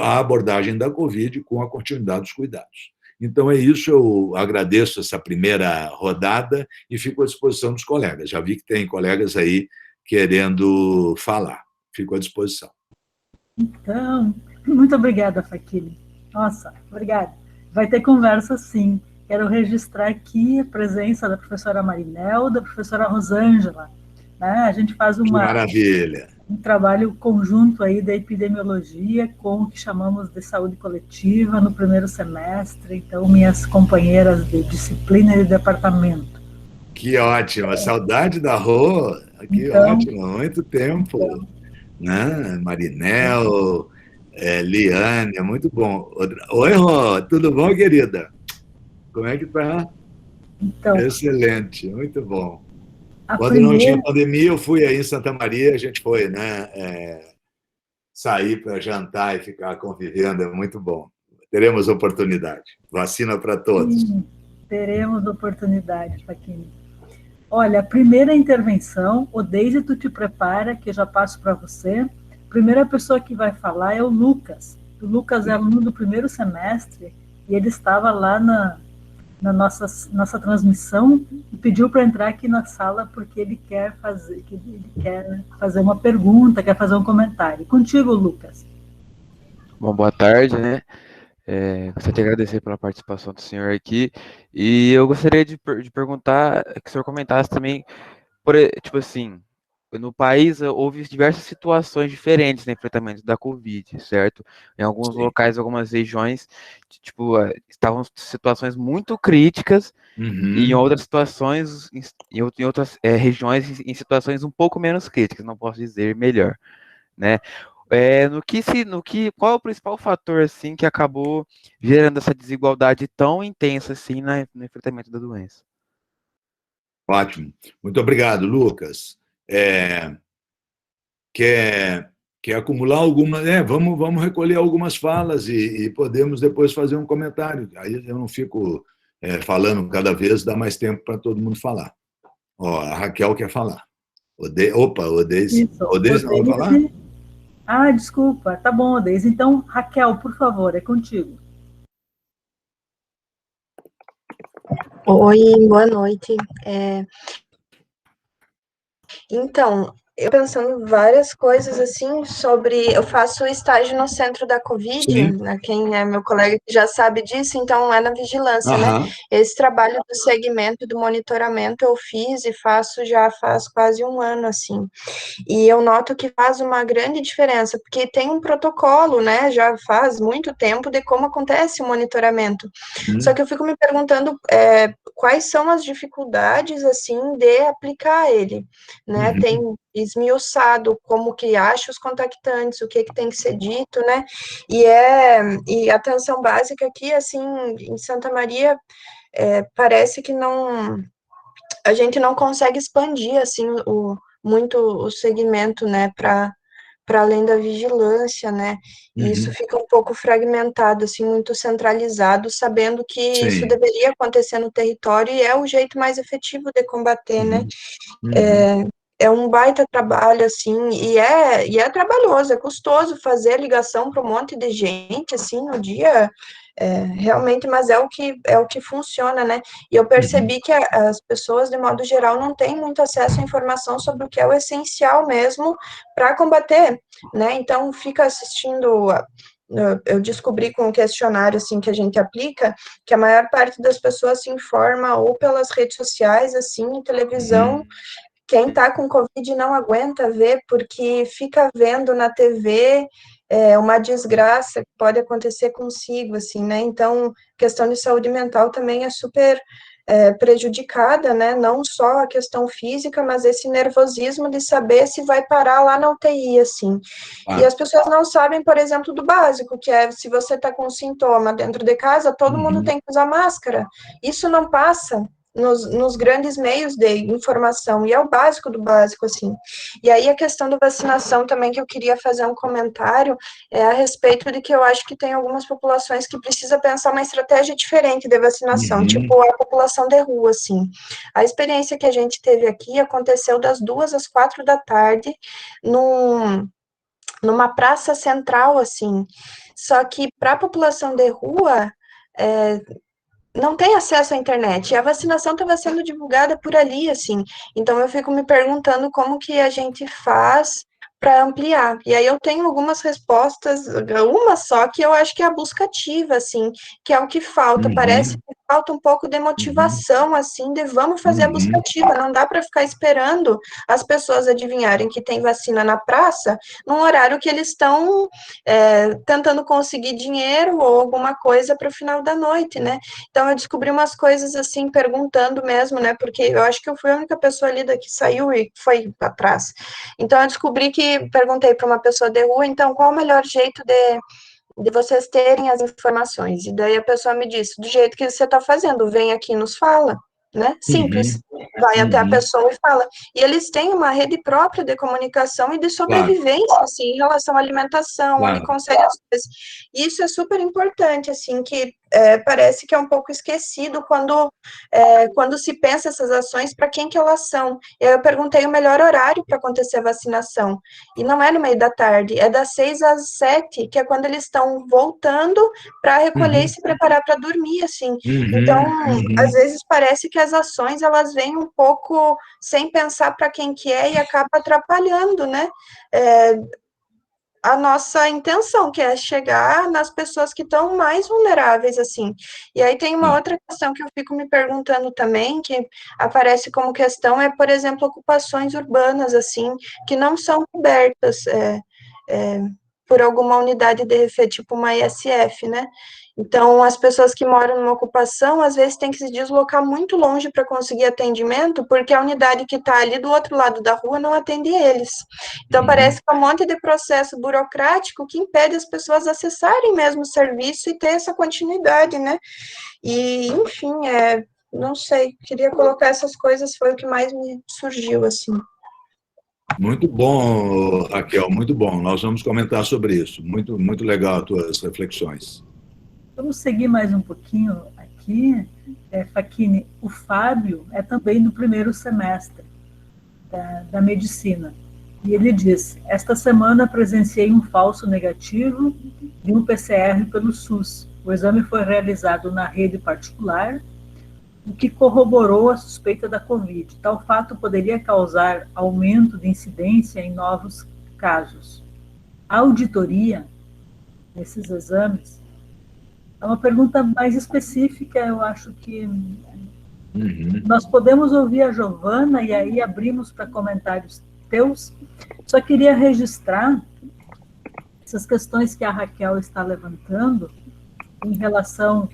a abordagem da Covid com a continuidade dos cuidados. Então, é isso, eu agradeço essa primeira rodada e fico à disposição dos colegas. Já vi que tem colegas aí querendo falar. Fico à disposição. Então, muito obrigada, Facchini. Nossa, obrigada. Vai ter conversa, sim. Quero registrar aqui a presença da professora Marinel, da professora Rosângela. Né? A gente faz um trabalho conjunto aí da epidemiologia com o que chamamos de saúde coletiva no primeiro semestre. Então, minhas companheiras de disciplina e de departamento. Que ótimo, saudade da Rô. Que ótimo, muito tempo. Né? Marinel, Liane, é muito bom. Oi, Rô, tudo bom, querida? Como é que tá? Então, Excelente, muito bom. a Quando não tinha primeira, pandemia, eu fui aí em Santa Maria, a gente foi, né? Sair para jantar e ficar convivendo, é muito bom. Teremos oportunidade. Vacina para todos. sim, teremos oportunidade, Paquini. Olha, a primeira intervenção, o Deise, tu te prepara, que eu já passo para você. A primeira pessoa que vai falar é o Lucas. O Lucas é aluno do primeiro semestre e ele estava lá na nossa transmissão e pediu para entrar aqui na sala porque ele quer fazer uma pergunta, quer fazer um comentário. Contigo, Lucas. Bom, boa tarde, né? Gostaria de agradecer pela participação do senhor aqui. E eu gostaria de perguntar que o senhor comentasse também, tipo assim, no país houve diversas situações diferentes no enfrentamento da Covid, certo? Em alguns Sim. locais, algumas regiões, tipo, estavam situações muito críticas, e em Uhum. outras situações, em outras regiões, em situações um pouco menos críticas, não posso dizer melhor, né? Qual é o principal fator, assim, que acabou gerando essa desigualdade tão intensa, assim, no enfrentamento da doença? Ótimo. Muito obrigado, Lucas. Quer, quer acumular algumas. Vamos recolher algumas falas e podemos depois fazer um comentário. Aí eu não fico falando cada vez, dá mais tempo para todo mundo falar. Ó, a Raquel quer falar. Opa, Odeise. Isso, Odeise não vai falar? Odeise. Ah, desculpa. Tá bom, Odeise. Então, Raquel, por favor, é contigo. Oi, boa noite. Então, eu pensando várias coisas assim sobre. Eu faço estágio no centro da Covid, Sim. né? Quem é meu colega que já sabe disso, então é na vigilância, né? Aham. Esse trabalho do segmento, do monitoramento eu fiz e faço já faz quase um ano, assim. E eu noto que faz uma grande diferença, porque tem um protocolo, né? Já faz muito tempo de como acontece o monitoramento. Só Uhum. que eu fico me perguntando quais são as dificuldades, assim, de aplicar ele, né? Tem Uhum. esmiuçado como que acha os contactantes, o que tem que ser dito, né? E a atenção básica aqui, assim, em Santa Maria, parece que não a gente não consegue expandir assim muito o segmento, né, para além da vigilância, né? E isso Uhum. fica um pouco fragmentado, assim, muito centralizado, sabendo que isso Sim. deveria acontecer no território e é o jeito mais efetivo de combater, né? Uhum. Uhum. É um baita trabalho, assim, e é trabalhoso, é custoso fazer ligação para um monte de gente, assim, no dia, realmente, mas é o que funciona, né? E eu Uhum. percebi que as pessoas, de modo geral, não têm muito acesso à informação sobre o que é o essencial mesmo para combater, né? Então, fica assistindo. Eu descobri com o questionário assim que a gente aplica que a maior parte das pessoas se informa ou pelas redes sociais, assim, televisão. Uhum. Quem está com Covid não aguenta ver, porque fica vendo na TV uma desgraça que pode acontecer consigo, assim, né? Então, questão de saúde mental também é super prejudicada, né? Não só a questão física, mas esse nervosismo de saber se vai parar lá na UTI, assim. E Ah. as pessoas não sabem, por exemplo, do básico, que é se você está com sintoma dentro de casa, todo mundo Uhum. tem que usar máscara. Isso não passa nos grandes meios de informação, e é o básico do básico, assim. E aí a questão da vacinação também, que eu queria fazer um comentário, é a respeito de que eu acho que tem algumas populações que precisa pensar uma estratégia diferente de vacinação, Uhum. tipo a população de rua, assim. A experiência que a gente teve aqui aconteceu das 2 às 4 da tarde, numa praça central, assim. Só que para a população de rua, é, não tem acesso à internet. E a vacinação estava sendo divulgada por ali, assim. Então eu fico me perguntando como que a gente faz para ampliar. E aí eu tenho algumas respostas, uma só que eu acho que é a busca ativa, assim, que é o que falta. Parece Uhum. que falta um pouco de Uhum. motivação, assim, de vamos fazer a busca Uhum. ativa. Não dá para ficar esperando as pessoas adivinharem que tem vacina na praça num horário que eles estão tentando conseguir dinheiro ou alguma coisa para o final da noite, né? Então, eu descobri umas coisas assim, perguntando mesmo, né? Porque eu acho que eu fui a única pessoa ali que saiu e foi atrás. Então, eu descobri que perguntei para uma pessoa de rua, então, qual o melhor jeito de vocês terem as informações? E daí a pessoa me disse, do jeito que você está fazendo, vem aqui e nos fala. né? Simples. Vai até a pessoa e fala. E eles têm uma rede própria de comunicação e de sobrevivência, assim, em relação à alimentação, onde consegue as coisas. Isso é super importante, assim, que parece que é um pouco esquecido quando se pensa essas ações, para quem que elas são. Eu perguntei o melhor horário para acontecer a vacinação, e não é no meio da tarde, é das 6 às 7, que é quando eles estão voltando para recolher e se preparar para dormir, assim. Então, às vezes parece que as ações, elas vêm um pouco sem pensar para quem que é e acaba atrapalhando, né? A nossa intenção, que é chegar nas pessoas que estão mais vulneráveis, assim. E aí tem uma outra questão que eu fico me perguntando também, que aparece como questão, por exemplo, ocupações urbanas, assim, que não são cobertas por alguma unidade de refeição, tipo uma ISF, né? Então, as pessoas que moram numa ocupação, às vezes, têm que se deslocar muito longe para conseguir atendimento, porque a unidade que está ali do outro lado da rua não atende eles. Então, parece que é um monte de processo burocrático que impede as pessoas acessarem mesmo o serviço e ter essa continuidade, né? E, enfim, não sei, queria colocar essas coisas, foi o que mais me surgiu, assim. Muito bom, Raquel, muito bom. Nós vamos comentar sobre isso. Muito, muito legal as tuas reflexões. Vamos seguir mais um pouquinho aqui. Facchini, o Fábio é também no primeiro semestre da medicina. E ele diz, esta semana presenciei um falso negativo de um PCR pelo SUS. O exame foi realizado na rede particular, o que corroborou a suspeita da Covid. Tal fato poderia causar aumento de incidência em novos casos. A auditoria desses exames é uma pergunta mais específica, eu acho que nós podemos ouvir a Giovana e aí abrimos para comentários teus. Só queria registrar essas questões que a Raquel está levantando em relação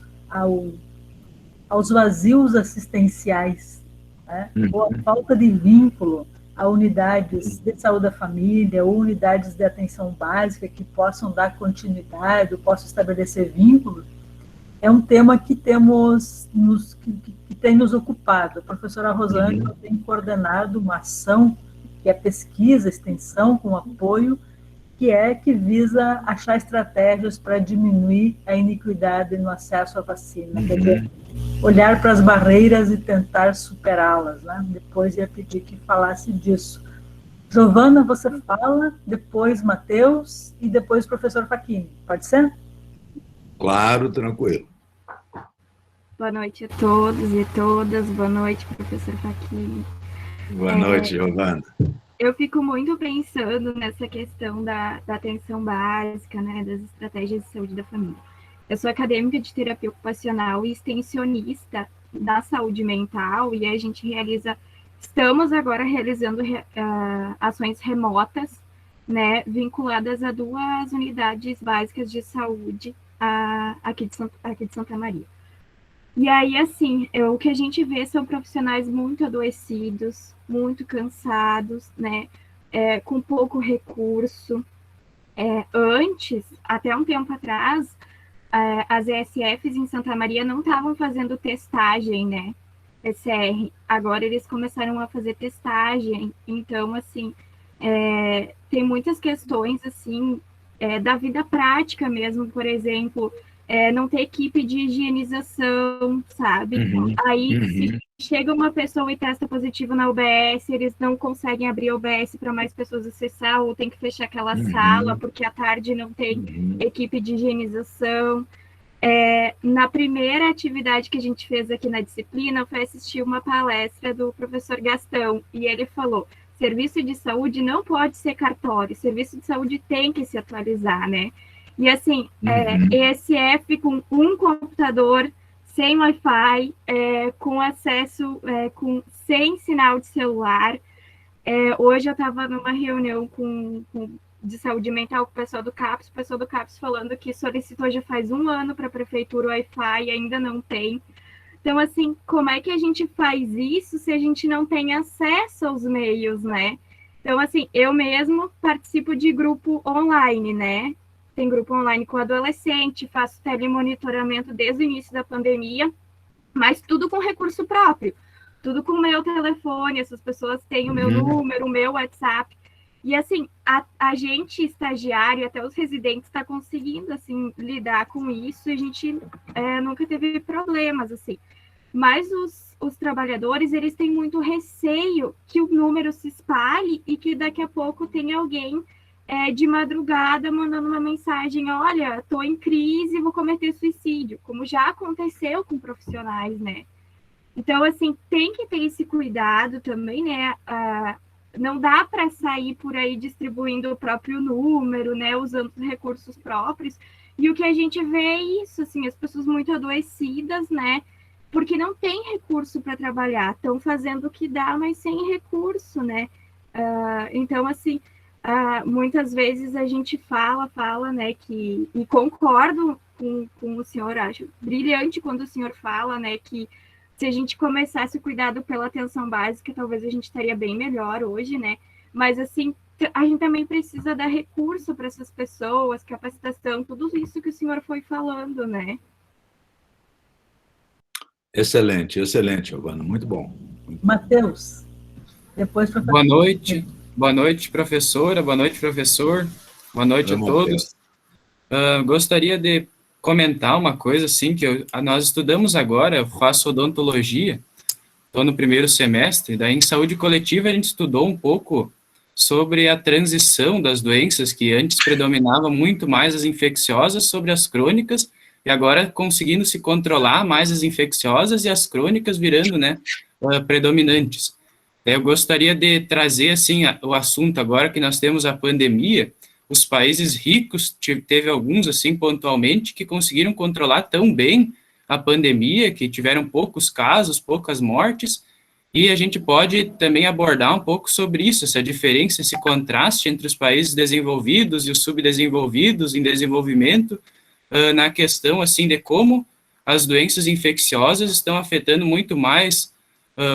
aos vazios assistenciais, né? Ou a falta de vínculo a unidades de saúde da família ou unidades de atenção básica que possam dar continuidade, ou possam estabelecer vínculo, é um tema que que tem nos ocupado. A professora Rosângela tem coordenado uma ação que é pesquisa, extensão, com apoio, que visa achar estratégias para diminuir a iniquidade no acesso à vacina. Quer dizer, olhar para as barreiras e tentar superá-las, né? Depois ia pedir que falasse disso. Giovana, você fala, depois Matheus e depois o professor Facchini. Pode ser? Claro, tranquilo. Boa noite a todos e todas. Boa noite, professor Facchini. Boa noite, Giovana. Eu fico muito pensando nessa questão da atenção básica, né, das estratégias de saúde da família. Eu sou acadêmica de terapia ocupacional e extensionista da saúde mental, e a gente estamos agora realizando ações remotas, né, vinculadas a 2 unidades básicas de saúde aqui de Santa Maria. E aí, assim, o que a gente vê são profissionais muito adoecidos, muito cansados, né, com pouco recurso. Antes, até um tempo atrás, as ESFs em Santa Maria não estavam fazendo testagem, né, PCR. Agora eles começaram a fazer testagem. Então, assim, tem muitas questões, assim, da vida prática mesmo, por exemplo, não ter equipe de higienização, sabe? Aí, se chega uma pessoa e testa positivo na UBS, eles não conseguem abrir a UBS para mais pessoas acessar, ou tem que fechar aquela sala, porque à tarde não tem equipe de higienização. Na primeira atividade que a gente fez aqui na disciplina, foi assistir uma palestra do professor Gastão, e ele falou, serviço de saúde não pode ser cartório, serviço de saúde tem que se atualizar, né? E assim, ESF com um computador, sem Wi-Fi, com acesso, sem sinal de celular. Hoje eu estava numa reunião de saúde mental com o pessoal do CAPS falando que solicitou já faz 1 ano para a prefeitura o Wi-Fi e ainda não tem. Então, assim, como é que a gente faz isso se a gente não tem acesso aos meios, né? Então, assim, eu mesmo participo de grupo online, né? Tem grupo online com adolescente, faço telemonitoramento desde o início da pandemia, mas tudo com recurso próprio, tudo com o meu telefone, essas pessoas têm o meu número, o meu WhatsApp. E, assim, a gente, estagiário, até os residentes, está conseguindo, assim, lidar com isso, e a gente nunca teve problemas, assim. Mas os trabalhadores, eles têm muito receio que o número se espalhe e que daqui a pouco tenha alguém de madrugada mandando uma mensagem: olha, estou em crise, vou cometer suicídio, como já aconteceu com profissionais, né? Então, assim, tem que ter esse cuidado também, né? Não dá para sair por aí distribuindo o próprio número, né? Usando os recursos próprios. E o que a gente vê é isso, assim, as pessoas muito adoecidas, né? Porque não tem recurso para trabalhar. Estão fazendo o que dá, mas sem recurso, né? Então, assim, muitas vezes a gente fala, né? E concordo com o senhor, acho brilhante quando o senhor fala, né? Que se a gente começasse o cuidado pela atenção básica, talvez a gente estaria bem melhor hoje, né? Mas, assim, a gente também precisa dar recurso para essas pessoas, capacitação, tudo isso que o senhor foi falando, né? Excelente, excelente, Giovana, muito bom. Matheus, depois para Boa noite, professora, boa noite, professor, boa noite a todos. Gostaria de comentar uma coisa, assim, que nós estudamos agora, eu faço odontologia, estou no primeiro semestre, daí em saúde coletiva a gente estudou um pouco sobre a transição das doenças, que antes predominava muito mais as infecciosas sobre as crônicas, e agora conseguindo se controlar mais as infecciosas e as crônicas virando, né, predominantes. Eu gostaria de trazer, assim, o assunto agora que nós temos a pandemia. Os países ricos, teve alguns, assim, pontualmente, que conseguiram controlar tão bem a pandemia, que tiveram poucos casos, poucas mortes, e a gente pode também abordar um pouco sobre isso, essa diferença, esse contraste entre os países desenvolvidos e os subdesenvolvidos em desenvolvimento, na questão, assim, de como as doenças infecciosas estão afetando muito mais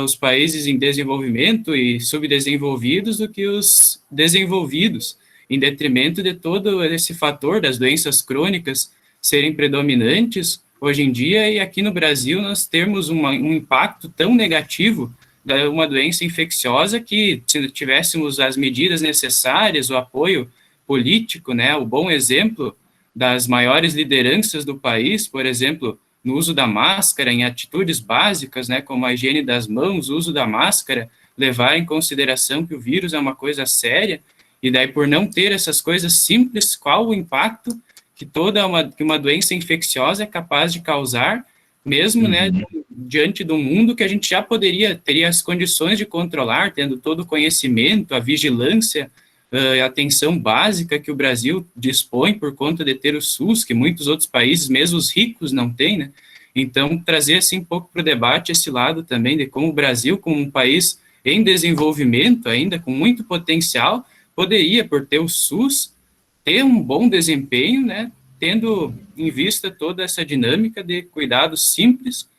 os países em desenvolvimento e subdesenvolvidos do que os desenvolvidos, em detrimento de todo esse fator das doenças crônicas serem predominantes hoje em dia, e aqui no Brasil nós temos um impacto tão negativo de uma doença infecciosa que, se tivéssemos as medidas necessárias, o apoio político, né, o bom exemplo das maiores lideranças do país, por exemplo, no uso da máscara, em atitudes básicas, né, como a higiene das mãos, o uso da máscara, levar em consideração que o vírus é uma coisa séria, e daí por não ter essas coisas simples, qual o impacto que uma doença infecciosa é capaz de causar, mesmo, né, diante do mundo que a gente já teria as condições de controlar, tendo todo o conhecimento, a vigilância, a atenção básica que o Brasil dispõe por conta de ter o SUS, que muitos outros países, mesmo os ricos, não têm, né? Então, trazer, assim, um pouco para o debate esse lado também de como o Brasil, como um país em desenvolvimento ainda, com muito potencial, poderia, por ter o SUS, ter um bom desempenho, né? Tendo em vista toda essa dinâmica de cuidados simples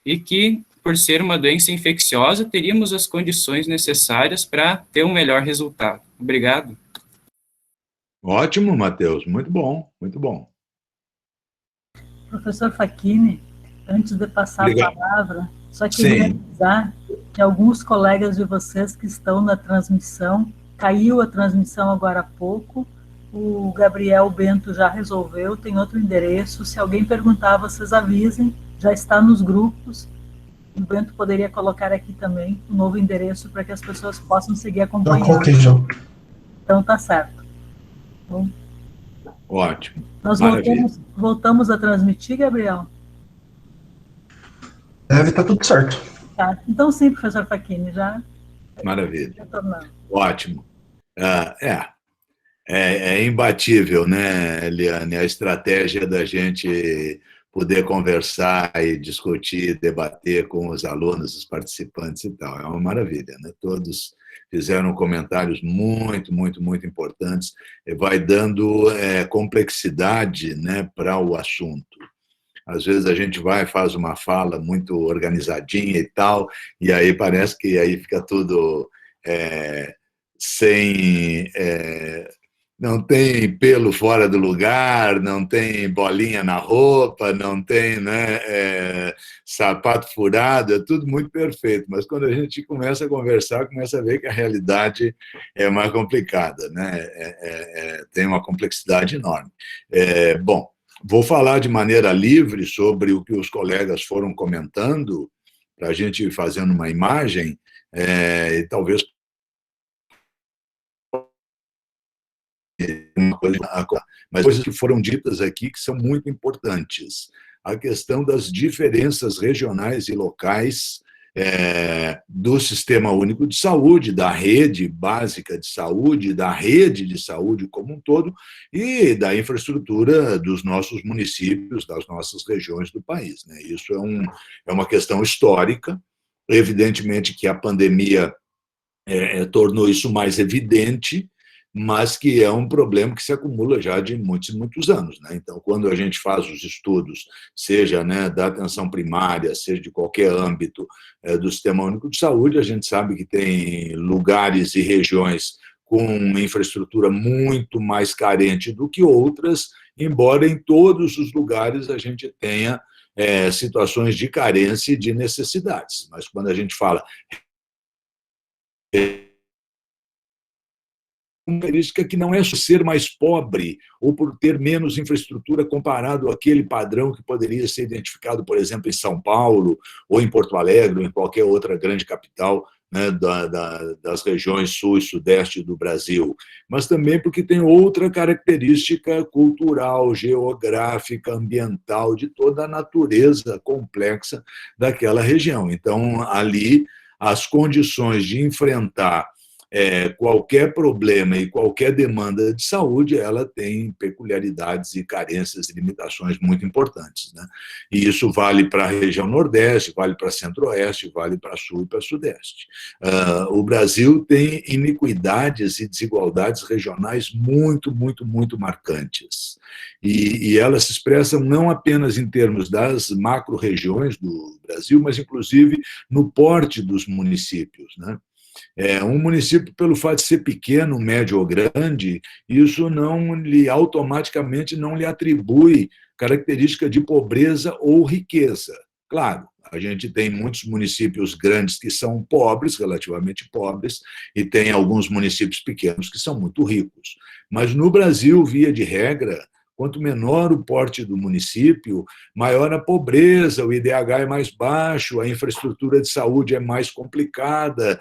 e que, por ser uma doença infecciosa, teríamos as condições necessárias para ter um melhor resultado. Obrigado. Ótimo, Matheus, muito bom, muito bom. Professor Facchini, antes de passar a palavra, só queria avisar que alguns colegas de vocês que estão na transmissão, caiu a transmissão agora há pouco, o Gabriel Bento já resolveu, tem outro endereço, se alguém perguntar, vocês avisem, já está nos grupos. O Bento poderia colocar aqui também um novo endereço para que as pessoas possam seguir acompanhando. Então, tá certo. Bom, ótimo. Nós voltamos a transmitir, Gabriel? Deve estar tudo certo. Tá. Então, sim, professor Facchini, já. Maravilha. Retornando. Ótimo. É imbatível, né, Eliane, a estratégia da gente poder conversar e discutir, debater com os alunos, os participantes e tal. É uma maravilha, né? Todos fizeram comentários muito, muito, muito importantes, e vai dando complexidade, né, para o assunto. Às vezes a gente faz uma fala muito organizadinha e tal, e aí parece que aí fica tudo sem não tem pelo fora do lugar, não tem bolinha na roupa, não tem, né, sapato furado, é tudo muito perfeito. Mas quando a gente começa a conversar, começa a ver que a realidade é mais complicada, né? Tem uma complexidade enorme. Bom, vou falar de maneira livre sobre o que os colegas foram comentando, para a gente ir fazendo uma imagem, e talvez uma coisa, mas coisas que foram ditas aqui que são muito importantes. A questão das diferenças regionais e locais do Sistema Único de Saúde, da rede básica de saúde, da rede de saúde como um todo e da infraestrutura dos nossos municípios, das nossas regiões do país, né? Isso é uma questão histórica. Evidentemente que a pandemia tornou isso mais evidente, mas que é um problema que se acumula já de muitos e muitos anos, né? Então, quando a gente faz os estudos, seja, né, da atenção primária, seja de qualquer âmbito do Sistema Único de Saúde, a gente sabe que tem lugares e regiões com infraestrutura muito mais carente do que outras, embora em todos os lugares a gente tenha situações de carência e de necessidades. Mas quando a gente fala uma característica que não é ser mais pobre ou por ter menos infraestrutura comparado àquele padrão que poderia ser identificado, por exemplo, em São Paulo, ou em Porto Alegre, ou em qualquer outra grande capital, né, das regiões sul e sudeste do Brasil, mas também porque tem outra característica cultural, geográfica, ambiental, de toda a natureza complexa daquela região. Então, ali, as condições de enfrentar qualquer problema e qualquer demanda de saúde, ela tem peculiaridades e carências e limitações muito importantes, né? E isso vale para a região Nordeste, vale para Centro-Oeste, vale para Sul e para Sudeste. O Brasil tem iniquidades e desigualdades regionais muito, muito, muito marcantes. E elas se expressam não apenas em termos das macro-regiões do Brasil, mas, inclusive, no porte dos municípios, né? Um município, pelo fato de ser pequeno, médio ou grande, isso automaticamente não lhe atribui característica de pobreza ou riqueza. Claro, a gente tem muitos municípios grandes que são pobres, relativamente pobres, e tem alguns municípios pequenos que são muito ricos. Mas no Brasil, via de regra, quanto menor o porte do município, maior a pobreza, o IDH é mais baixo, a infraestrutura de saúde é mais complicada,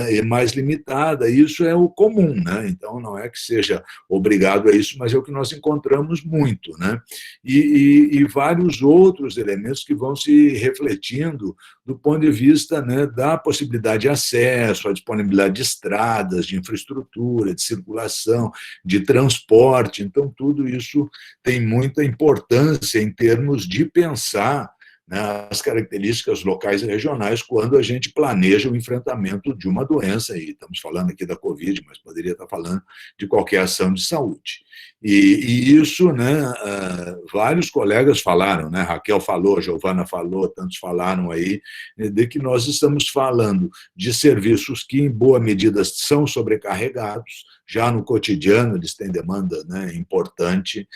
é mais limitada. Isso é o comum, né? Então, não é que seja obrigado a isso, mas é o que nós encontramos muito, né? E vários outros elementos que vão se refletindo do ponto de vista, né, da possibilidade de acesso, a disponibilidade de estradas, de infraestrutura, de circulação, de transporte. Então, tudo isso tem muita importância em termos de pensar, né, as características locais e regionais quando a gente planeja o enfrentamento de uma doença, e estamos falando aqui da Covid, mas poderia estar falando de qualquer ação de saúde. E isso, né, vários colegas falaram, né, Raquel falou, Giovana falou, tantos falaram aí, de que nós estamos falando de serviços que, em boa medida, são sobrecarregados, já no cotidiano eles têm demanda, né, importante,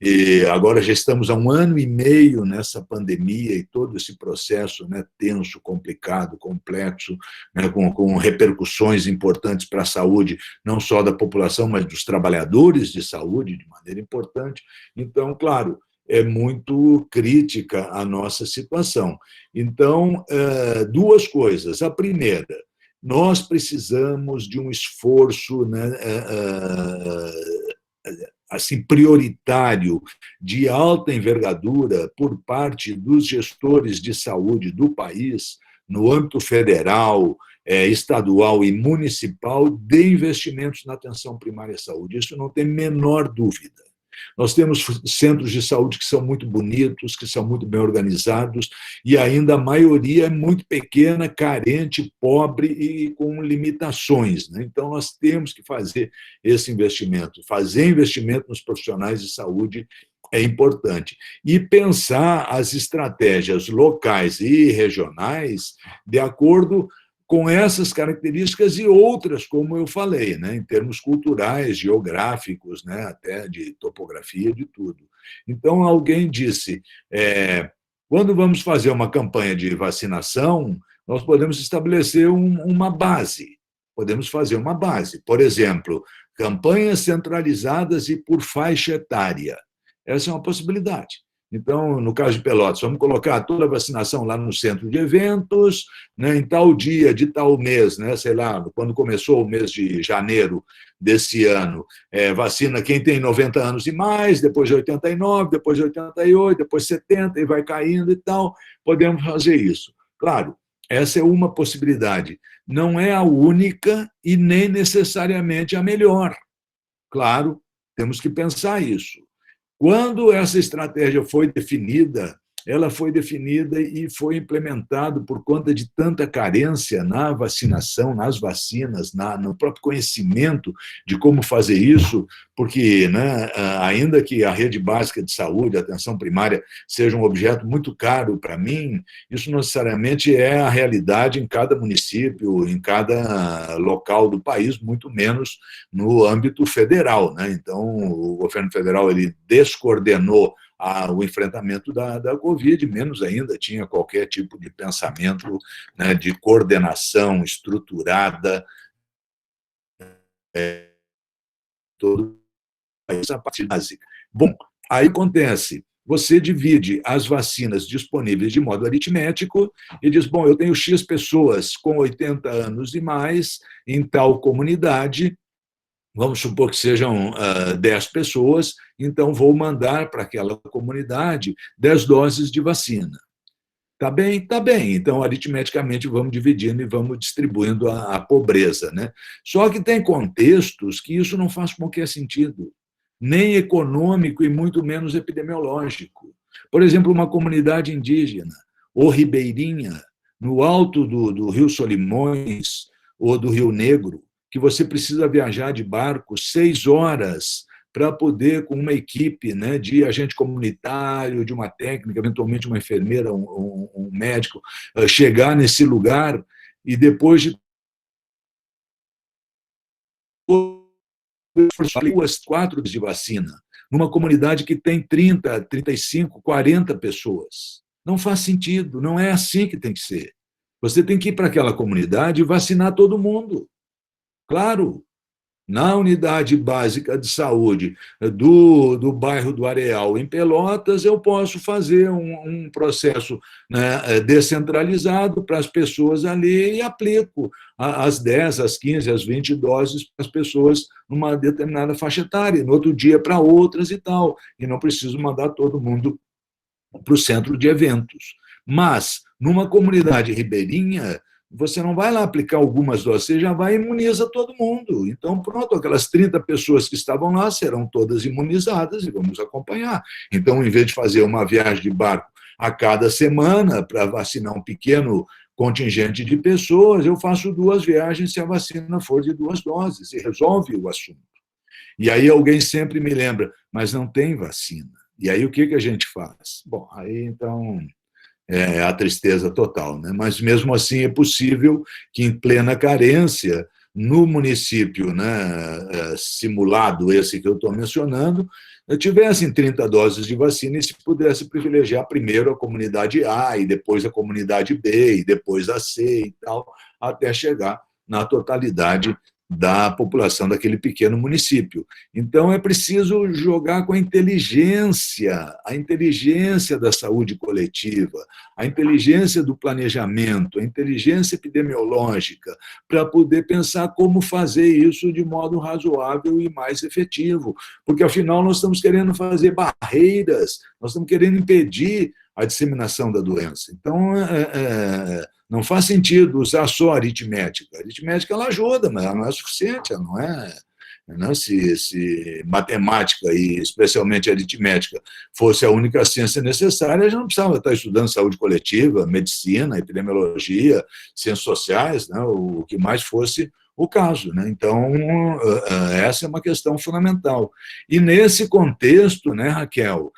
e agora já estamos há 1 ano e meio nessa pandemia e todo esse processo, né, tenso, complicado, complexo, né, com repercussões importantes para a saúde, não só da população, mas dos trabalhadores de saúde, de maneira importante. Então, claro, é muito crítica a nossa situação. Então, 2 coisas. A primeira, nós precisamos de um esforço, né, assim, prioritário, de alta envergadura por parte dos gestores de saúde do país, no âmbito federal, estadual e municipal, de investimentos na atenção primária à saúde. Isso não tem menor dúvida. Nós temos centros de saúde que são muito bonitos, que são muito bem organizados, e ainda a maioria é muito pequena, carente, pobre e com limitações, né? Então, nós temos que fazer esse investimento. Fazer investimento nos profissionais de saúde é importante. E pensar as estratégias locais e regionais de acordo com essas características e outras, como eu falei, né, em termos culturais, geográficos, né, até de topografia, de tudo. Então, alguém disse, quando vamos fazer uma campanha de vacinação, nós podemos estabelecer uma base, podemos fazer uma base. Por exemplo, campanhas centralizadas e por faixa etária. Essa é uma possibilidade. Então, no caso de Pelotas, vamos colocar toda a vacinação lá no centro de eventos, né, em tal dia, de tal mês, né, sei lá, quando começou o mês de janeiro desse ano, vacina quem tem 90 anos e mais, depois de 89, depois de 88, depois 70, e vai caindo e tal. Podemos fazer isso. Claro, essa é uma possibilidade. Não é a única e nem necessariamente a melhor. Claro, temos que pensar isso. Quando essa estratégia foi definida, ela foi definida e foi implementada por conta de tanta carência na vacinação, nas vacinas, no próprio conhecimento de como fazer isso, porque, né, ainda que a rede básica de saúde, a atenção primária, seja um objeto muito caro para mim, isso não necessariamente é a realidade em cada município, em cada local do país, muito menos no âmbito federal, né? Então, o governo federal ele descoordenou o enfrentamento da Covid, menos ainda tinha qualquer tipo de pensamento, né, de coordenação estruturada, todo essa parte básica. Bom, aí acontece, você divide as vacinas disponíveis de modo aritmético e diz, bom, eu tenho X pessoas com 80 anos e mais em tal comunidade, vamos supor que sejam 10 pessoas, então vou mandar para aquela comunidade 10 doses de vacina. Tá bem? Tá bem. Então, aritmeticamente, vamos dividindo e vamos distribuindo a pobreza, né? Só que tem contextos que isso não faz qualquer sentido, nem econômico e muito menos epidemiológico. Por exemplo, uma comunidade indígena, ou ribeirinha, no alto do Rio Solimões ou do Rio Negro, que você precisa viajar de barco 6 horas para poder, com uma equipe, né, de agente comunitário, de uma técnica, eventualmente uma enfermeira, um médico, chegar nesse lugar e depois de 4 de vacina, numa comunidade que tem 30, 35, 40 pessoas. Não faz sentido, não é assim que tem que ser. Você tem que ir para aquela comunidade e vacinar todo mundo. Claro, na unidade básica de saúde do bairro do Areal, em Pelotas, eu posso fazer um processo, né, descentralizado para as pessoas ali e aplico as 10, as 15, as 20 doses para as pessoas numa determinada faixa etária, no outro dia para outras e tal, e não preciso mandar todo mundo para o centro de eventos. Mas, numa comunidade ribeirinha, você não vai lá aplicar algumas doses, você já vai e imuniza todo mundo. Então, pronto, aquelas 30 pessoas que estavam lá serão todas imunizadas e vamos acompanhar. Então, em vez de fazer uma viagem de barco a cada semana para vacinar um pequeno contingente de pessoas, eu faço 2 viagens se a vacina for de 2 doses e resolve o assunto. E aí alguém sempre me lembra, mas não tem vacina. E aí o que a gente faz? Bom, aí então é a tristeza total, né? Mas mesmo assim é possível que em plena carência, no município, né, simulado esse que eu estou mencionando, tivessem 30 doses de vacina e se pudesse privilegiar primeiro a comunidade A e depois a comunidade B e depois a C e tal, até chegar na totalidade da população daquele pequeno município. Então, é preciso jogar com a inteligência da saúde coletiva, a inteligência do planejamento, a inteligência epidemiológica, para poder pensar como fazer isso de modo razoável e mais efetivo. Porque, afinal, nós estamos querendo fazer barreiras, nós estamos querendo impedir a disseminação da doença. Então, não faz sentido usar só a aritmética. A aritmética ela ajuda, mas ela não é suficiente, ela não é. Né? Se matemática, e especialmente a aritmética, fosse a única ciência necessária, a gente não precisava estar estudando saúde coletiva, medicina, epidemiologia, ciências sociais, né? O que mais fosse o caso. Né? Então, essa é uma questão fundamental. E nesse contexto, né, Raquel,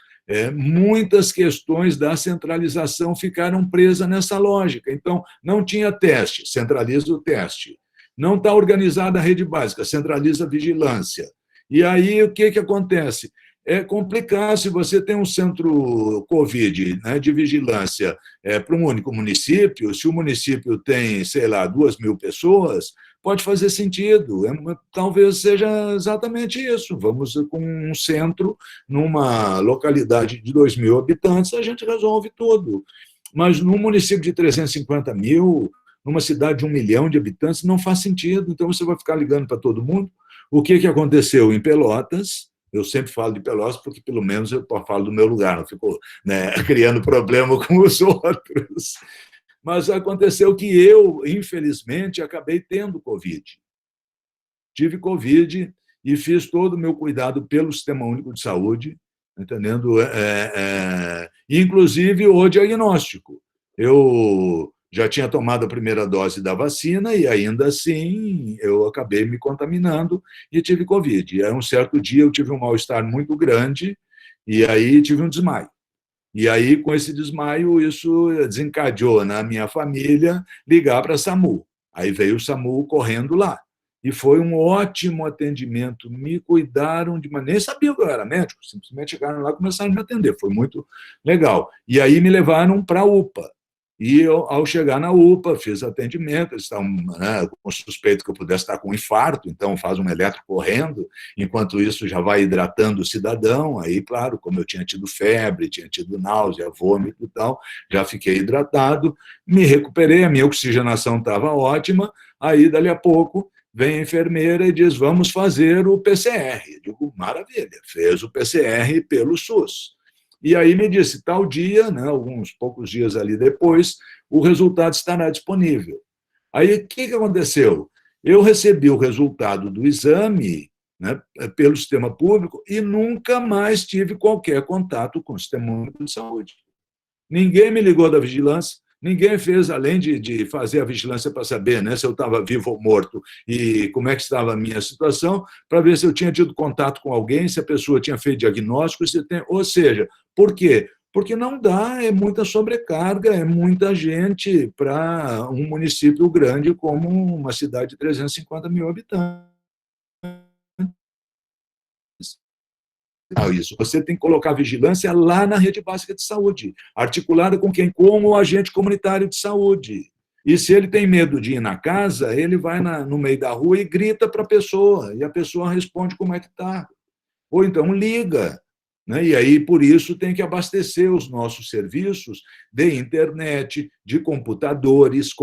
muitas questões da centralização ficaram presas nessa lógica. Então, não tinha teste, centraliza o teste. Não está organizada a rede básica, centraliza a vigilância. E aí, o que acontece? É complicado se você tem um centro Covid, né, de vigilância para um único município. Se o município tem, sei lá, 2.000 pessoas, pode fazer sentido. Talvez seja exatamente isso. Vamos com um centro numa localidade de 2.000 habitantes, a gente resolve tudo. Mas num município de 350 mil, numa cidade de 1 milhão de habitantes, não faz sentido. Então, você vai ficar ligando para todo mundo. O que aconteceu em Pelotas? Eu sempre falo de Pelotas porque, pelo menos, eu falo do meu lugar, não fico, né, criando problema com os outros. Mas aconteceu que eu, infelizmente, acabei tendo Covid. Tive Covid e fiz todo o meu cuidado pelo Sistema Único de Saúde, entendendo? Inclusive o diagnóstico. Eu já tinha tomado a primeira dose da vacina e, ainda assim, eu acabei me contaminando e tive Covid. E aí, um certo dia, eu tive um mal-estar muito grande e aí tive um desmaio. E aí, com esse desmaio, isso desencadeou na minha família ligar para a SAMU. Aí veio o SAMU correndo lá. E foi um ótimo atendimento. Me cuidaram de maneira... Nem sabia que eu era médico, simplesmente chegaram lá e começaram a me atender. Foi muito legal. E aí me levaram para a UPA. E eu, ao chegar na UPA, fiz atendimento, eles estavam, né, com suspeito que eu pudesse estar com um infarto, então faz um eletro correndo, enquanto isso já vai hidratando o cidadão. Aí, claro, como eu tinha tido febre, tinha tido náusea, vômito e tal, já fiquei hidratado, me recuperei, a minha oxigenação estava ótima, aí, dali a pouco, vem a enfermeira e diz, vamos fazer o PCR. Eu digo, maravilha, fez o PCR pelo SUS. E aí me disse, tal dia, né, alguns poucos dias ali depois, o resultado estará disponível. Aí, o que aconteceu? Eu recebi o resultado do exame, né, pelo sistema público e nunca mais tive qualquer contato com o Sistema Único de Saúde. Ninguém me ligou da vigilância, ninguém fez, além de fazer a vigilância para saber, né, se eu estava vivo ou morto e como é que estava a minha situação, para ver se eu tinha tido contato com alguém, se a pessoa tinha feito diagnóstico, ou seja, por quê? Porque não dá, é muita sobrecarga, é muita gente para um município grande como uma cidade de 350 mil habitantes. Isso. Você tem que colocar a vigilância lá na rede básica de saúde, articulada com quem? Com o agente comunitário de saúde. E se ele tem medo de ir na casa, ele vai no meio da rua e grita para a pessoa, e a pessoa responde como é que está. Ou então liga. Né? E aí, por isso, tem que abastecer os nossos serviços de internet, de computadores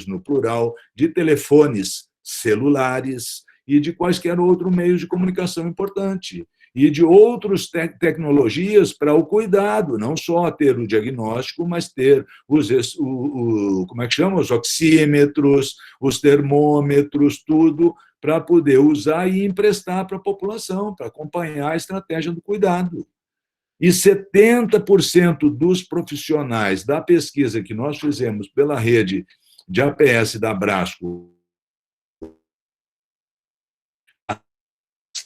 no plural, de telefones celulares e de quaisquer outros meios de comunicação importante. E de outras tecnologias para o cuidado, não só ter o diagnóstico, mas ter como é que chama? Os oxímetros, os termômetros, tudo para poder usar e emprestar para a população, para acompanhar a estratégia do cuidado. E 70% dos profissionais da pesquisa que nós fizemos pela rede de APS da Abrasco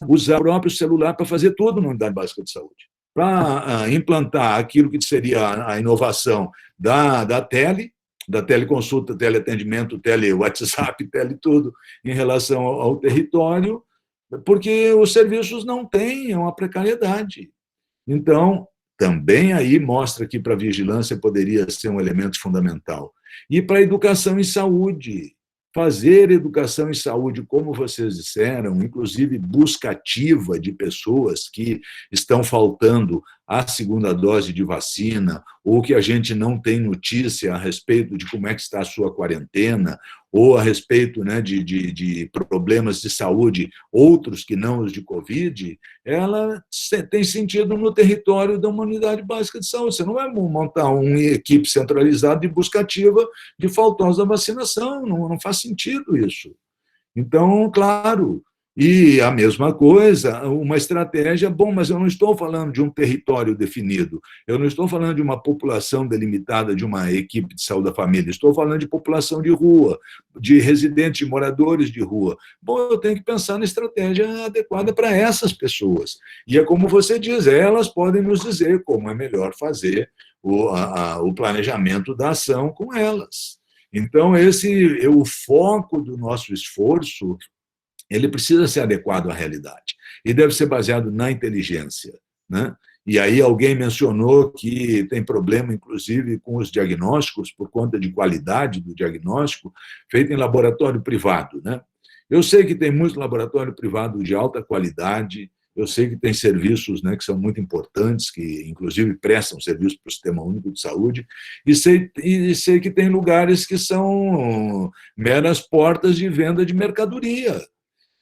usar o próprio celular para fazer tudo na unidade básica de saúde, para implantar aquilo que seria a inovação da teleconsulta, teleatendimento, tele-WhatsApp, tudo em relação ao território, porque os serviços não têm, é uma precariedade. Então, também aí mostra que para a vigilância poderia ser um elemento fundamental. E para a educação em saúde, fazer educação em saúde, como vocês disseram, inclusive busca ativa de pessoas que estão faltando a segunda dose de vacina, ou que a gente não tem notícia a respeito de como é que está a sua quarentena, ou a respeito, né, de problemas de saúde, outros que não os de Covid, ela tem sentido no território da unidade básica de saúde. Você não vai montar uma equipe centralizada de busca ativa de faltosa vacinação, não faz sentido isso. Então, claro, E a mesma coisa, uma estratégia, bom, mas eu não estou falando de um território definido, eu não estou falando de uma população delimitada de uma equipe de saúde da família, estou falando de população de rua, de residentes, de moradores de rua. Bom, eu tenho que pensar na estratégia adequada para essas pessoas. E é como você diz, elas podem nos dizer como é melhor fazer o planejamento da ação com elas. Então, esse é o foco do nosso esforço. Ele precisa ser adequado à realidade e deve ser baseado na inteligência, né? E aí alguém mencionou que tem problema, inclusive, com os diagnósticos por conta de qualidade do diagnóstico feito em laboratório privado, né? Eu sei que tem muito laboratório privado de alta qualidade, eu sei que tem serviços, né, que são muito importantes, que inclusive prestam serviço para o Sistema Único de Saúde, e sei que tem lugares que são meras portas de venda de mercadoria.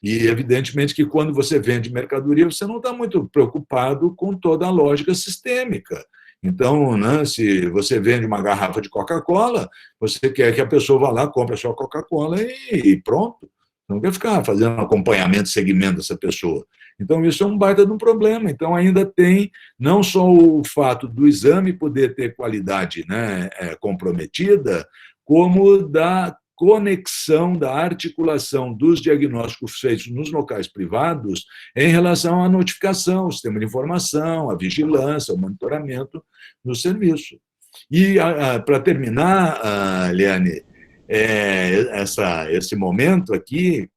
E, evidentemente, que quando você vende mercadoria, você não está muito preocupado com toda a lógica sistêmica. Então, né, se você vende uma garrafa de Coca-Cola, você quer que a pessoa vá lá, compre a sua Coca-Cola e pronto. Não quer ficar fazendo um acompanhamento, segmento dessa pessoa. Então, isso é um baita de um problema. Então, ainda tem não só o fato do exame poder ter qualidade, né, comprometida, como da conexão, da articulação dos diagnósticos feitos nos locais privados em relação à notificação, o sistema de informação, a vigilância, o monitoramento do serviço. E, para terminar, Liane, esse momento aqui,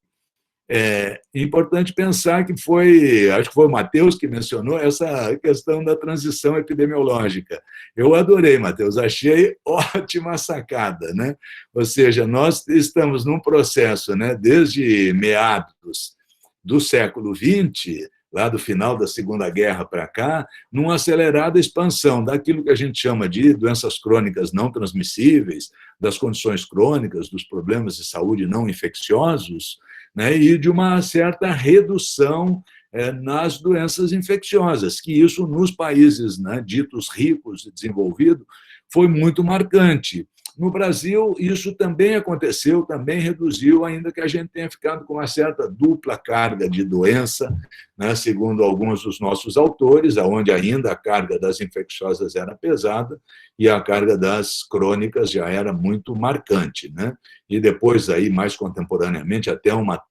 é importante pensar que acho que foi o Matheus que mencionou essa questão da transição epidemiológica. Eu adorei, Matheus, achei ótima sacada, né? Ou seja, nós estamos num processo, né, desde meados do século XX, lá do final da Segunda Guerra para cá, numa acelerada expansão daquilo que a gente chama de doenças crônicas não transmissíveis, das condições crônicas, dos problemas de saúde não infecciosos, né, e de uma certa redução nas doenças infecciosas, que isso nos países, né, ditos ricos e desenvolvidos foi muito marcante. No Brasil, isso também aconteceu, também reduziu, ainda que a gente tenha ficado com uma certa dupla carga de doença, né, segundo alguns dos nossos autores, onde ainda a carga das infecciosas era pesada e a carga das crônicas já era muito marcante, né? E depois, aí, mais contemporaneamente, até uma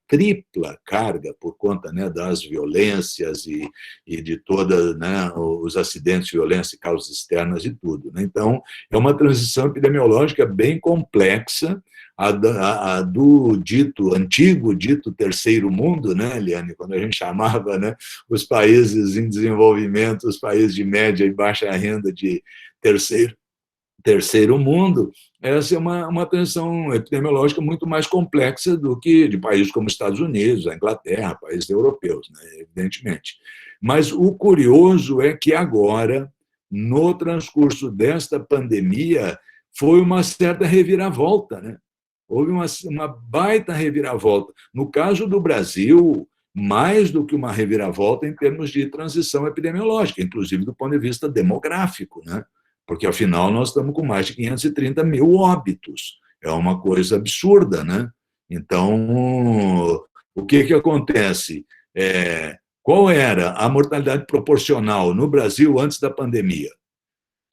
tripla carga por conta, né, das violências e de todos, né, os acidentes, violência, causas externas e tudo, né? Então, é uma transição epidemiológica bem complexa, a do antigo dito terceiro mundo, né, Eliane, quando a gente chamava, né, os países em desenvolvimento, os países de média e baixa renda de terceiro mundo. Essa é uma transição epidemiológica muito mais complexa do que de países como Estados Unidos, a Inglaterra, países europeus, né, evidentemente. Mas o curioso é que agora, no transcurso desta pandemia, foi uma certa reviravolta, né? Houve uma baita reviravolta. No caso do Brasil, mais do que uma reviravolta em termos de transição epidemiológica, inclusive do ponto de vista demográfico, né? Porque, afinal, nós estamos com mais de 530 mil óbitos. É uma coisa absurda, né? Então, o que acontece? Qual era a mortalidade proporcional no Brasil antes da pandemia?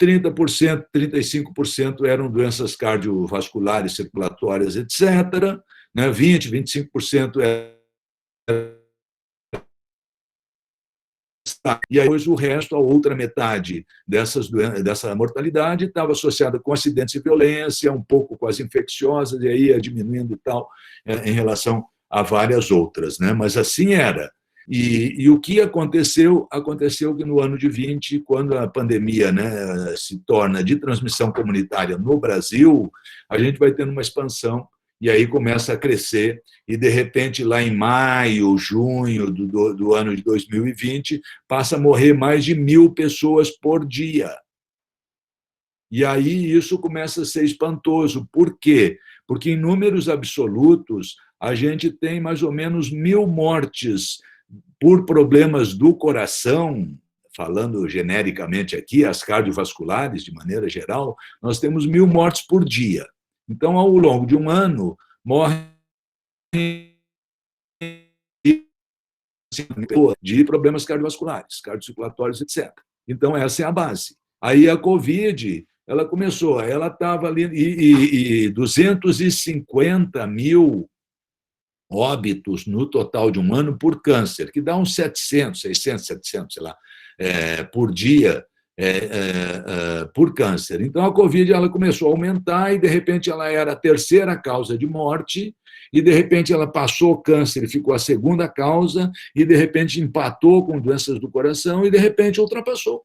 30%, 35% eram doenças cardiovasculares, circulatórias, etc. 20%, 25% eram. E aí, depois, o resto, a outra metade dessa mortalidade estava associada com acidentes e violência, um pouco com as infecciosas, e aí ia diminuindo e tal, em relação a várias outras, né? Mas assim era. E o que aconteceu? Aconteceu que no ano de 20, quando a pandemia, né, se torna de transmissão comunitária no Brasil, a gente vai tendo uma expansão e aí começa a crescer, e de repente, lá em maio, junho do ano de 2020, passa a morrer mais de 1.000 pessoas por dia. E aí isso começa a ser espantoso. Por quê? Porque em números absolutos, a gente tem mais ou menos 1.000 mortes por problemas do coração, falando genericamente aqui, as cardiovasculares, de maneira geral, nós temos 1.000 mortes por dia. Então, ao longo de um ano, morrem de problemas cardiovasculares, cardiocirculatórios, etc. Então, essa é a base. Aí a Covid, ela começou, ela estava ali, e 250 mil óbitos no total de um ano por câncer, que dá uns 700, 600, 700, sei lá, por dia, por câncer. Então, a Covid ela começou a aumentar e, de repente, ela era a terceira causa de morte, e, de repente, ela passou o câncer e ficou a segunda causa, e, de repente, empatou com doenças do coração, e, de repente, ultrapassou.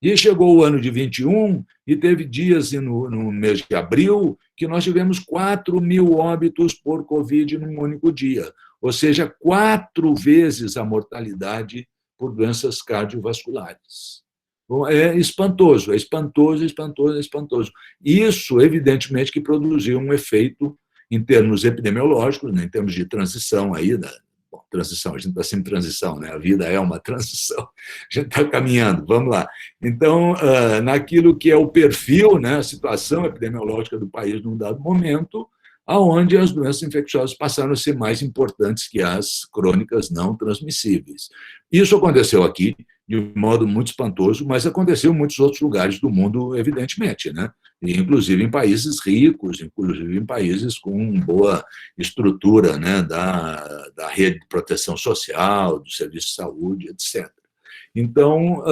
E chegou o ano de 21 e teve dias no mês de abril que nós tivemos 4 mil óbitos por Covid num único dia, ou seja, 4 vezes a mortalidade por doenças cardiovasculares. Bom, é espantoso, é espantoso, espantoso, espantoso. Isso, evidentemente, que produziu um efeito em termos epidemiológicos, né, em termos de transição aí, transição, a gente está sempre em transição, né? A vida é uma transição, a gente está caminhando, vamos lá. Então, naquilo que é o perfil, né, a situação epidemiológica do país num dado momento, aonde as doenças infecciosas passaram a ser mais importantes que as crônicas não transmissíveis. Isso aconteceu aqui de um modo muito espantoso, mas aconteceu em muitos outros lugares do mundo, evidentemente, né? Inclusive em países ricos, inclusive em países com boa estrutura, né, da rede de proteção social, do serviço de saúde, etc. Então,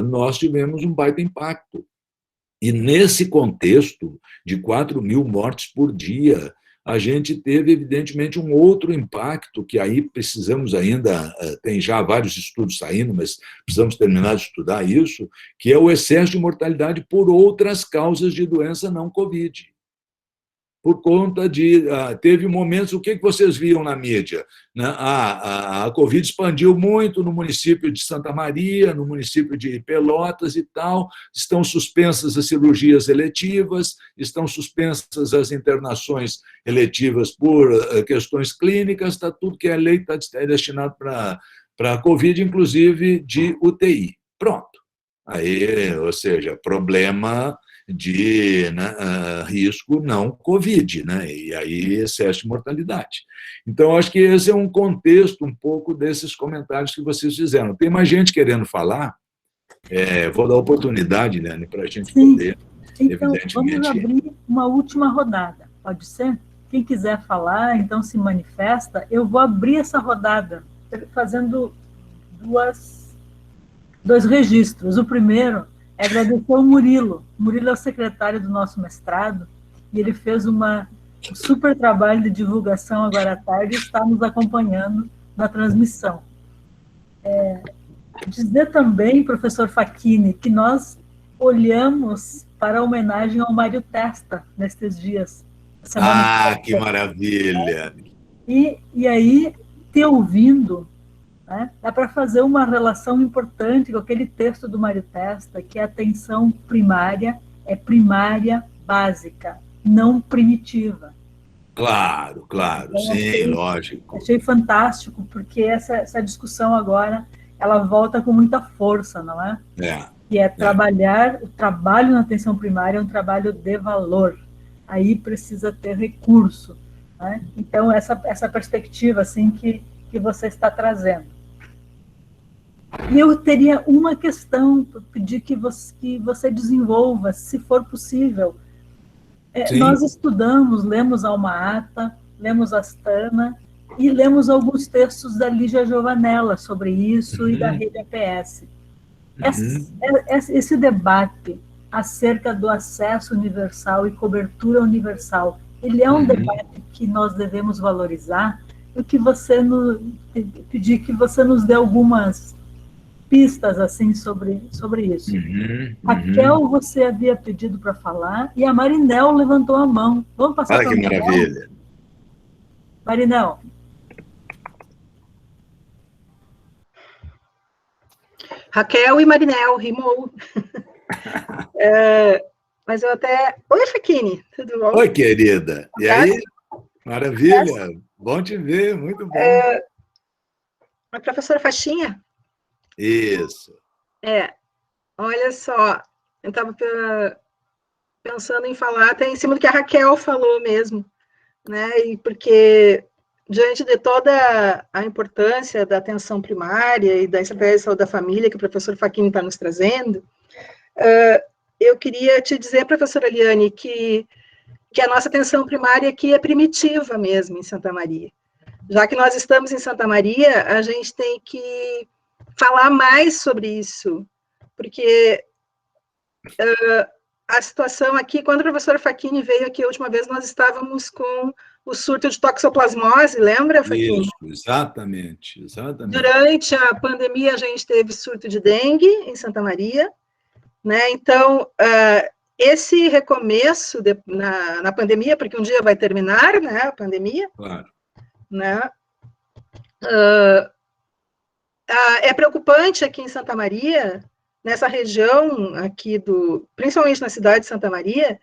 nós tivemos um baita impacto. E nesse contexto de 4 mil mortes por dia, a gente teve, evidentemente, um outro impacto, que aí precisamos ainda, tem já vários estudos saindo, mas precisamos terminar de estudar isso, que é o excesso de mortalidade por outras causas de doença não Covid. Por conta de... teve momentos, o que vocês viam na mídia? A Covid expandiu muito no município de Santa Maria, no município de Pelotas e tal, estão suspensas as cirurgias eletivas, estão suspensas as internações eletivas por questões clínicas, está tudo que é lei está destinado para a Covid, inclusive de UTI. Pronto. Aí, ou seja, problema de risco não Covid, né? E aí excesso de mortalidade. Então, acho que esse é um contexto um pouco desses comentários que vocês fizeram. Tem mais gente querendo falar, vou dar oportunidade, Liane, para a gente poder, então, evidentemente... vamos abrir uma última rodada, pode ser? Quem quiser falar, então se manifesta. Eu vou abrir essa rodada fazendo dois registros. O primeiro é agradecer ao Murilo. O Murilo é o secretário do nosso mestrado, e ele fez um super trabalho de divulgação agora à tarde e está nos acompanhando na transmissão. Dizer também, professor Facchini, que nós olhamos para a homenagem ao Mário Testa nestes dias. Que maravilha! E aí, te ouvindo, né, dá para fazer uma relação importante com aquele texto do Mário Testa, que a atenção primária é primária básica, não primitiva. Claro, então, sim, lógico. Achei fantástico, porque essa discussão agora, ela volta com muita força, não é? Que é trabalhar, o trabalho na atenção primária é um trabalho de valor, aí precisa ter recurso, né? Então, essa perspectiva assim, que você está trazendo. E eu teria uma questão para pedir que você desenvolva, se for possível. Nós estudamos, lemos Alma Ata, lemos Astana e lemos alguns textos da Lígia Giovanella sobre isso e da rede APS. Esse debate acerca do acesso universal e cobertura universal, ele é um debate que nós devemos valorizar. Eu pedir que você nos dê algumas pistas assim sobre isso. Raquel, você havia pedido para falar, e a Marinel levantou a mão. Vamos passar para a Marinel? Maravilha. Marinel. Raquel e Marinel, rimou. Mas eu até... Oi, Facchini, tudo bom? Oi, querida. E aí? Maravilha. Bom te ver, muito bom. A professora Faixinha? Isso. Olha só, eu estava pensando em falar até em cima do que a Raquel falou mesmo, né? E porque diante de toda a importância da atenção primária e da estratégia de saúde da família que o professor Facchini está nos trazendo, eu queria te dizer, professora Eliane, que a nossa atenção primária aqui é primitiva mesmo em Santa Maria. Já que nós estamos em Santa Maria, a gente tem que falar mais sobre isso, porque a situação aqui, quando o professor Facchini veio aqui a última vez, nós estávamos com o surto de toxoplasmose, lembra, Facchini? Isso, exatamente. Durante a pandemia, a gente teve surto de dengue em Santa Maria, né? Então, esse recomeço na pandemia, porque um dia vai terminar, né, a pandemia, claro, né? É preocupante aqui em Santa Maria, nessa região aqui principalmente na cidade de Santa Maria,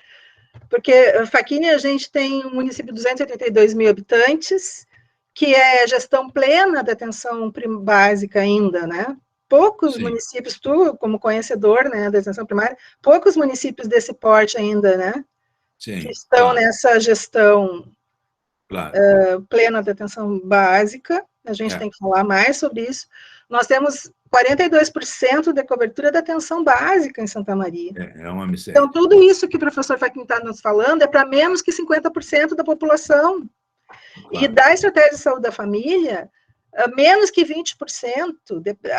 porque, Facchini, a gente tem um município de 282 mil habitantes, que é gestão plena da atenção básica ainda, né? Poucos municípios, tu, como conhecedor, né, da atenção primária, poucos municípios desse porte ainda, né? Sim, que estão nessa gestão plena da atenção básica. A gente tem que falar mais sobre isso. Nós temos 42% de cobertura da atenção básica em Santa Maria. É uma miséria. Então, tudo isso que o professor Facchini está nos falando é para menos que 50% da população. Claro. E da estratégia de saúde da família, menos que 20%.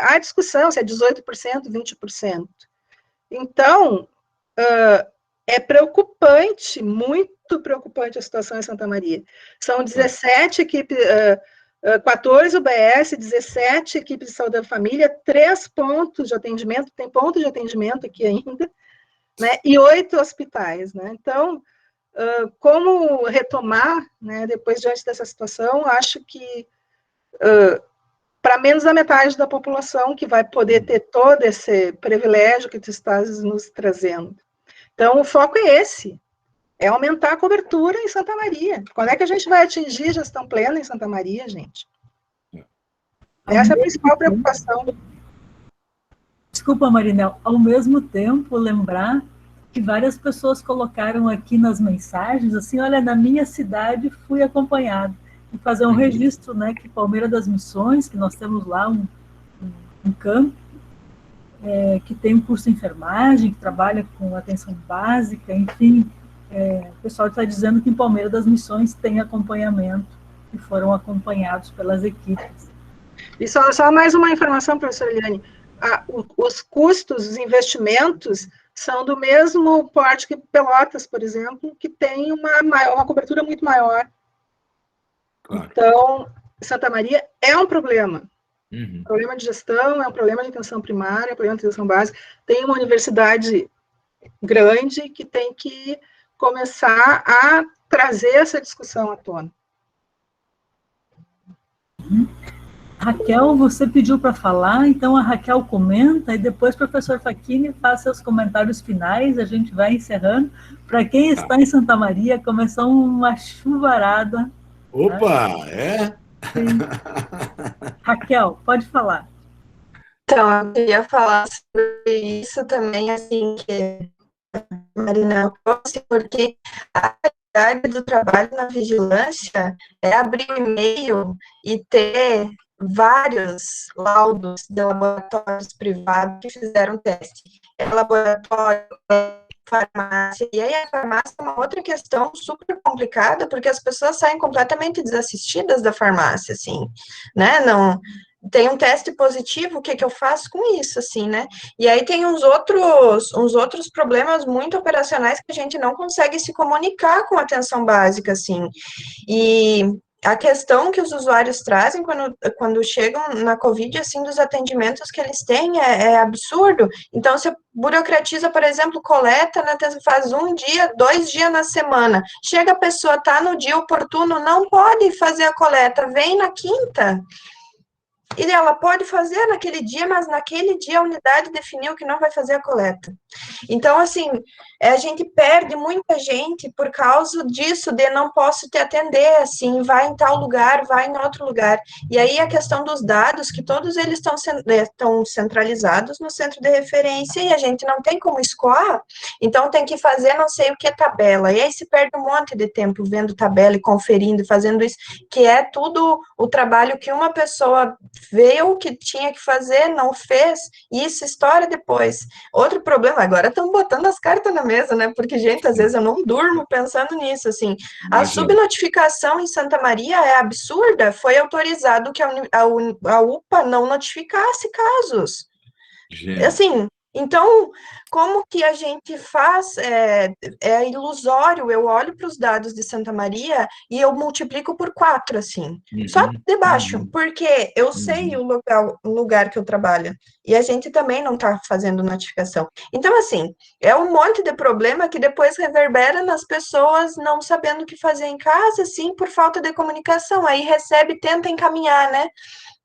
Há discussão se é 18%, 20%. Então, é preocupante, muito preocupante a situação em Santa Maria. São 17 equipes, 14 UBS, 17 equipes de saúde da família, 3 pontos de atendimento, tem ponto de atendimento aqui ainda, né, e 8 hospitais, né? Então, como retomar, né, depois diante dessa situação, acho que para menos da metade da população que vai poder ter todo esse privilégio que tu estás nos trazendo. Então, o foco é esse, é aumentar a cobertura em Santa Maria. Quando é que a gente vai atingir gestão plena em Santa Maria, gente? Essa é a principal preocupação. Desculpa, Marinel, ao mesmo tempo, lembrar que várias pessoas colocaram aqui nas mensagens, assim, olha, na minha cidade fui acompanhado, e fazer um registro, né, que Palmeira das Missões, que nós temos lá um campo, que tem um curso de enfermagem, que trabalha com atenção básica, enfim, o pessoal está dizendo que em Palmeira das Missões tem acompanhamento, e foram acompanhados pelas equipes. E só mais uma informação, professora Eliane, os custos, os investimentos são do mesmo porte que Pelotas, por exemplo, que tem uma cobertura muito maior. Claro. Então, Santa Maria é um problema. Problema de gestão, é um problema de atenção primária, é um problema de atenção básica. Tem uma universidade grande que tem que começar a trazer essa discussão à tona. Raquel, você pediu para falar, então a Raquel comenta e depois o professor Facchini faz seus comentários finais, a gente vai encerrando. Para quem está em Santa Maria, começou uma chuvarada. Opa, né? Sim. Raquel, pode falar. Então, eu queria falar sobre isso também, assim, que Marina trouxe, porque a realidade do trabalho na vigilância é abrir o e-mail e ter vários laudos de laboratórios privados que fizeram teste. É laboratório, farmácia, e aí a farmácia é uma outra questão super complicada, porque as pessoas saem completamente desassistidas da farmácia, assim, né, não... Tem um teste positivo, o que eu faço com isso, assim, né? E aí tem uns outros problemas muito operacionais que a gente não consegue se comunicar com a atenção básica, assim. E a questão que os usuários trazem quando chegam na Covid, assim, dos atendimentos que eles têm é absurdo. Então, você burocratiza, por exemplo, coleta, né, faz 1 dia, 2 dias na semana. Chega a pessoa, tá no dia oportuno, não pode fazer a coleta, vem na quinta. E ela pode fazer naquele dia, mas naquele dia a unidade definiu que não vai fazer a coleta. Então, assim, a gente perde muita gente por causa disso, de não posso te atender, assim, vai em tal lugar, vai em outro lugar. E aí a questão dos dados, que todos eles estão centralizados no centro de referência e a gente não tem como escoar, então tem que fazer não sei o que tabela. E aí se perde um monte de tempo vendo tabela e conferindo e fazendo isso, que é tudo o trabalho que uma pessoa veio, que tinha que fazer, não fez, e isso estoura depois. Outro problema, agora estão botando as cartas na mesa, né? Porque, gente, às vezes eu não durmo pensando nisso, assim. A subnotificação em Santa Maria é absurda, foi autorizado que a UPA não notificasse casos. Gente. Assim, então, como que a gente faz? É ilusório, eu olho para os dados de Santa Maria e eu multiplico por 4, assim, só de baixo, porque eu sei o lugar que eu trabalho, e a gente também não está fazendo notificação. Então, assim, é um monte de problema que depois reverbera nas pessoas não sabendo o que fazer em casa, assim, por falta de comunicação, aí recebe, tenta encaminhar, né?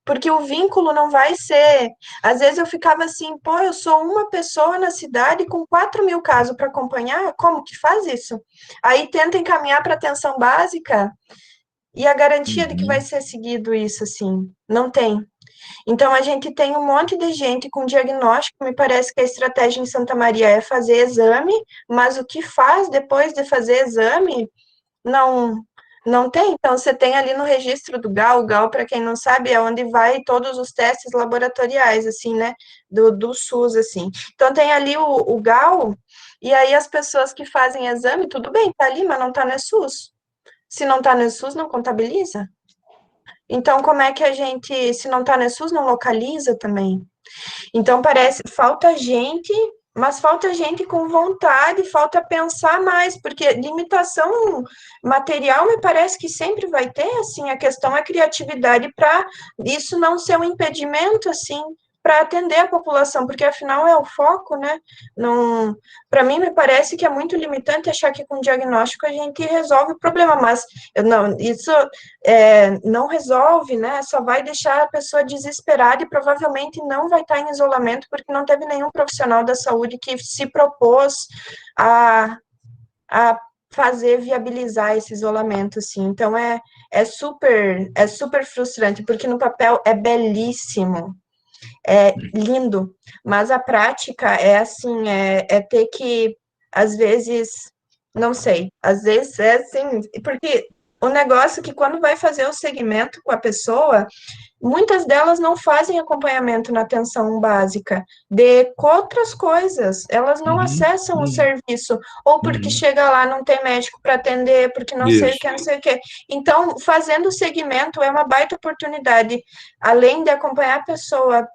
Porque o vínculo não vai ser... Às vezes eu ficava assim, pô, eu sou uma pessoa na cidade com 4.000 casos para acompanhar, como que faz isso? Aí tenta encaminhar para atenção básica, e a garantia de que vai ser seguido isso, assim, não tem. Então, a gente tem um monte de gente com diagnóstico, me parece que a estratégia em Santa Maria é fazer exame, mas o que faz depois de fazer exame, não tem. Então, você tem ali no registro do GAL, o GAL, para quem não sabe, é onde vai todos os testes laboratoriais, assim, né, do SUS, assim. Então, tem ali o GAL, e aí as pessoas que fazem exame, tudo bem, tá ali, mas não tá no SUS. Se não tá no SUS, não contabiliza. Então, como é que a gente, se não tá no SUS, não localiza também? Então, falta gente, mas falta gente com vontade, falta pensar mais, porque limitação material me parece que sempre vai ter, assim, a questão é criatividade para isso não ser um impedimento, assim, para atender a população, porque afinal é o foco, né? Não, para mim me parece que é muito limitante achar que com diagnóstico a gente resolve o problema, mas não, isso não resolve, né? Só vai deixar a pessoa desesperada e provavelmente não vai estar em isolamento porque não teve nenhum profissional da saúde que se propôs a viabilizar esse isolamento, assim. Então é super frustrante, porque no papel é belíssimo, é lindo, mas a prática é assim, é ter que, às vezes, não sei, às vezes é assim, porque o negócio é que quando vai fazer o segmento com a pessoa, muitas delas não fazem acompanhamento na atenção básica de outras coisas, elas não acessam o serviço, ou porque chega lá, não tem médico para atender, porque não sei o que, não sei o que. Então, fazendo o segmento é uma baita oportunidade, além de acompanhar a pessoa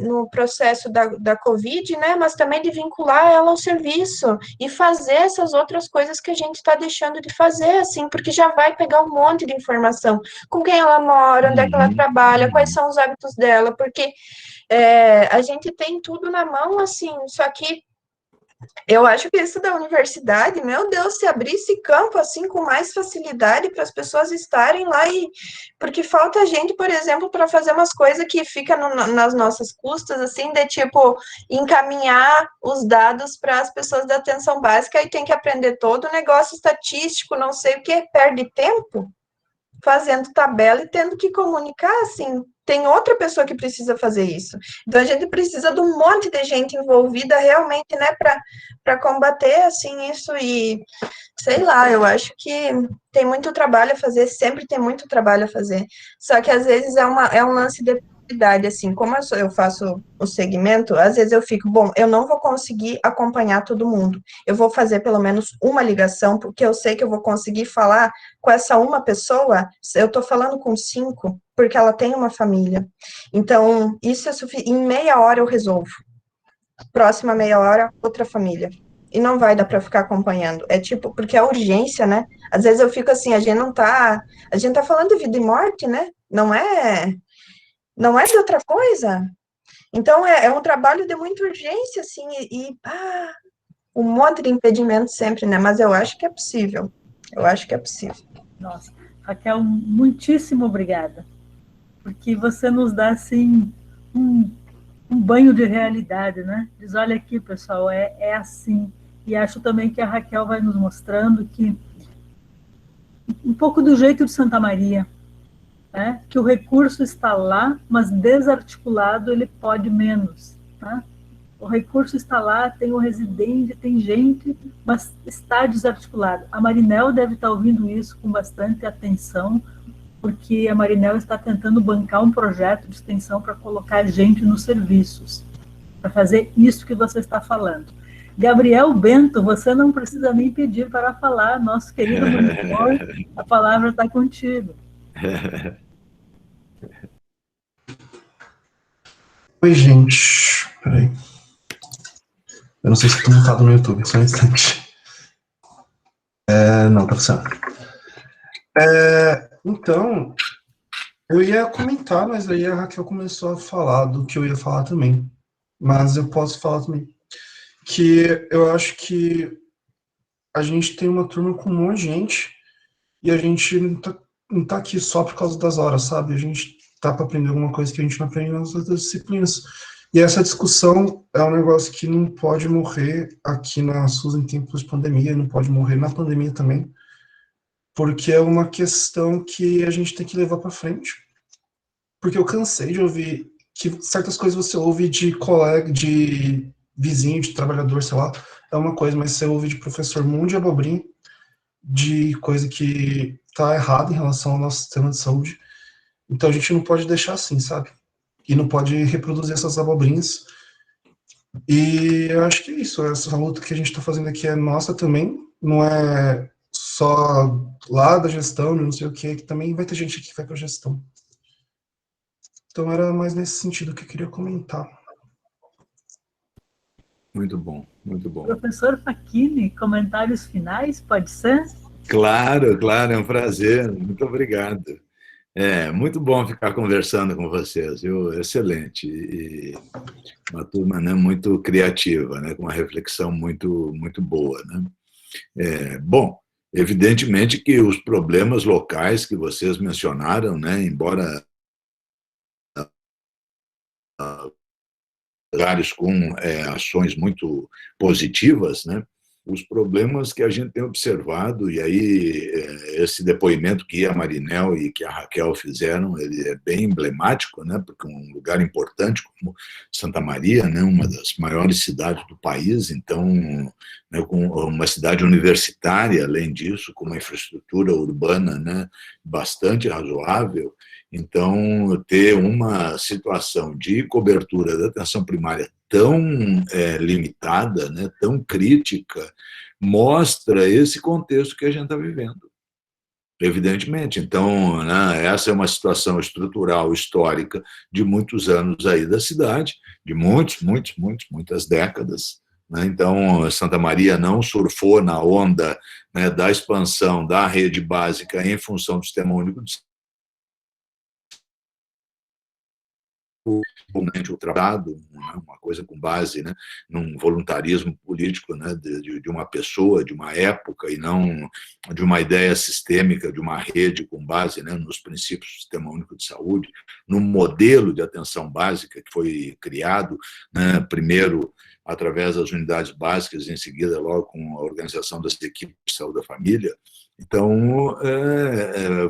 no processo da Covid, né, mas também de vincular ela ao serviço e fazer essas outras coisas que a gente está deixando de fazer, assim, porque já vai pegar um monte de informação, com quem ela mora, onde é que ela trabalha, quais são os hábitos dela, porque a gente tem tudo na mão, assim, só que eu acho que isso da universidade, meu Deus, se abrisse campo, assim, com mais facilidade para as pessoas estarem lá, porque falta gente, por exemplo, para fazer umas coisas que fica nas nossas custas, assim, de, tipo, encaminhar os dados para as pessoas da atenção básica e tem que aprender todo o negócio estatístico, não sei o que, perde tempo fazendo tabela e tendo que comunicar, assim, tem outra pessoa que precisa fazer isso. Então, a gente precisa de um monte de gente envolvida realmente, né, para combater, assim, isso e, sei lá, eu acho que tem muito trabalho a fazer, sempre tem muito trabalho a fazer, só que às vezes é um lance de prioridade, assim, como eu faço o segmento, às vezes eu fico, bom, eu não vou conseguir acompanhar todo mundo, eu vou fazer pelo menos uma ligação, porque eu sei que eu vou conseguir falar com essa uma pessoa, eu estou falando com 5, porque ela tem uma família. Então, isso é suficiente. Em meia hora eu resolvo. Próxima meia hora, outra família. E não vai dar para ficar acompanhando. É tipo, porque é urgência, né? Às vezes eu fico assim, a gente tá falando de vida e morte, né? Não é de outra coisa. Então, é um trabalho de muita urgência, assim, um monte de impedimentos sempre, né? Mas eu acho que é possível. Eu acho que é possível. Nossa, Raquel, muitíssimo obrigada. porque você nos dá, assim, um banho de realidade, né? Diz, olha aqui, pessoal, é assim. E acho também que a Raquel vai nos mostrando que um pouco do jeito de Santa Maria, né? Que o recurso está lá, mas desarticulado ele pode menos, tá? O recurso está lá, tem o residente, tem gente, mas está desarticulado. A Marinel deve estar ouvindo isso com bastante atenção, porque a Marinel está tentando bancar um projeto de extensão para colocar gente nos serviços, para fazer isso que você está falando. Gabriel Bento, você não precisa nem pedir para falar, nosso querido monitor, a palavra está contigo. Oi, gente. Peraí. Eu não sei se estou mutado no YouTube, só um instante. Não, tá funcionando. Então, eu ia comentar, mas aí a Raquel começou a falar do que eu ia falar também. Mas eu posso falar também. Que eu acho que a gente tem uma turma com um monte de gente e a gente não tá aqui só por causa das horas, sabe? A gente tá para aprender alguma coisa que a gente não aprende nas outras disciplinas. E essa discussão é um negócio que não pode morrer aqui na SUS em tempos de pandemia, não pode morrer na pandemia também, porque é uma questão que a gente tem que levar para frente. Porque eu cansei de ouvir que certas coisas você ouve de colega, de vizinho, de trabalhador, sei lá, é uma coisa, mas você ouve de professor mundo de abobrinha, de coisa que tá errada em relação ao nosso sistema de saúde. Então a gente não pode deixar assim, sabe? E não pode reproduzir essas abobrinhas. E eu acho que é isso, essa luta que a gente está fazendo aqui é nossa também, não é só lá da gestão, não sei o que também vai ter gente aqui que vai para a gestão. Então era mais nesse sentido que eu queria comentar. Muito bom, muito bom. Professor Facchini, comentários finais, pode ser? Claro, claro, é um prazer, muito obrigado. É muito bom ficar conversando com vocês, viu? Excelente. E uma turma, né, muito criativa, né, com uma reflexão muito, muito boa, né? Bom, evidentemente que os problemas locais que vocês mencionaram, né, embora lugares com ações muito positivas, né, os problemas que a gente tem observado, e aí esse depoimento que a Marinel e que a Raquel fizeram, ele é bem emblemático, né, porque um lugar importante como Santa Maria, né, uma das maiores cidades do país, então, né, com uma cidade universitária, além disso, com uma infraestrutura urbana, né, bastante razoável. Então, ter uma situação de cobertura da atenção primária tão limitada, né, tão crítica, mostra esse contexto que a gente está vivendo, evidentemente. Então, né, essa é uma situação estrutural, histórica, de muitos anos aí da cidade, de muitas décadas. Né? Então, Santa Maria não surfou na onda, né, da expansão da rede básica em função do Sistema Único de o trabalho, uma coisa com base, né, num voluntarismo político, né, de uma pessoa, de uma época, e não de uma ideia sistêmica, de uma rede com base, né, nos princípios do Sistema Único de Saúde, num modelo de atenção básica que foi criado, né, primeiro através das unidades básicas, em seguida logo com a organização das equipes de saúde da família. Então,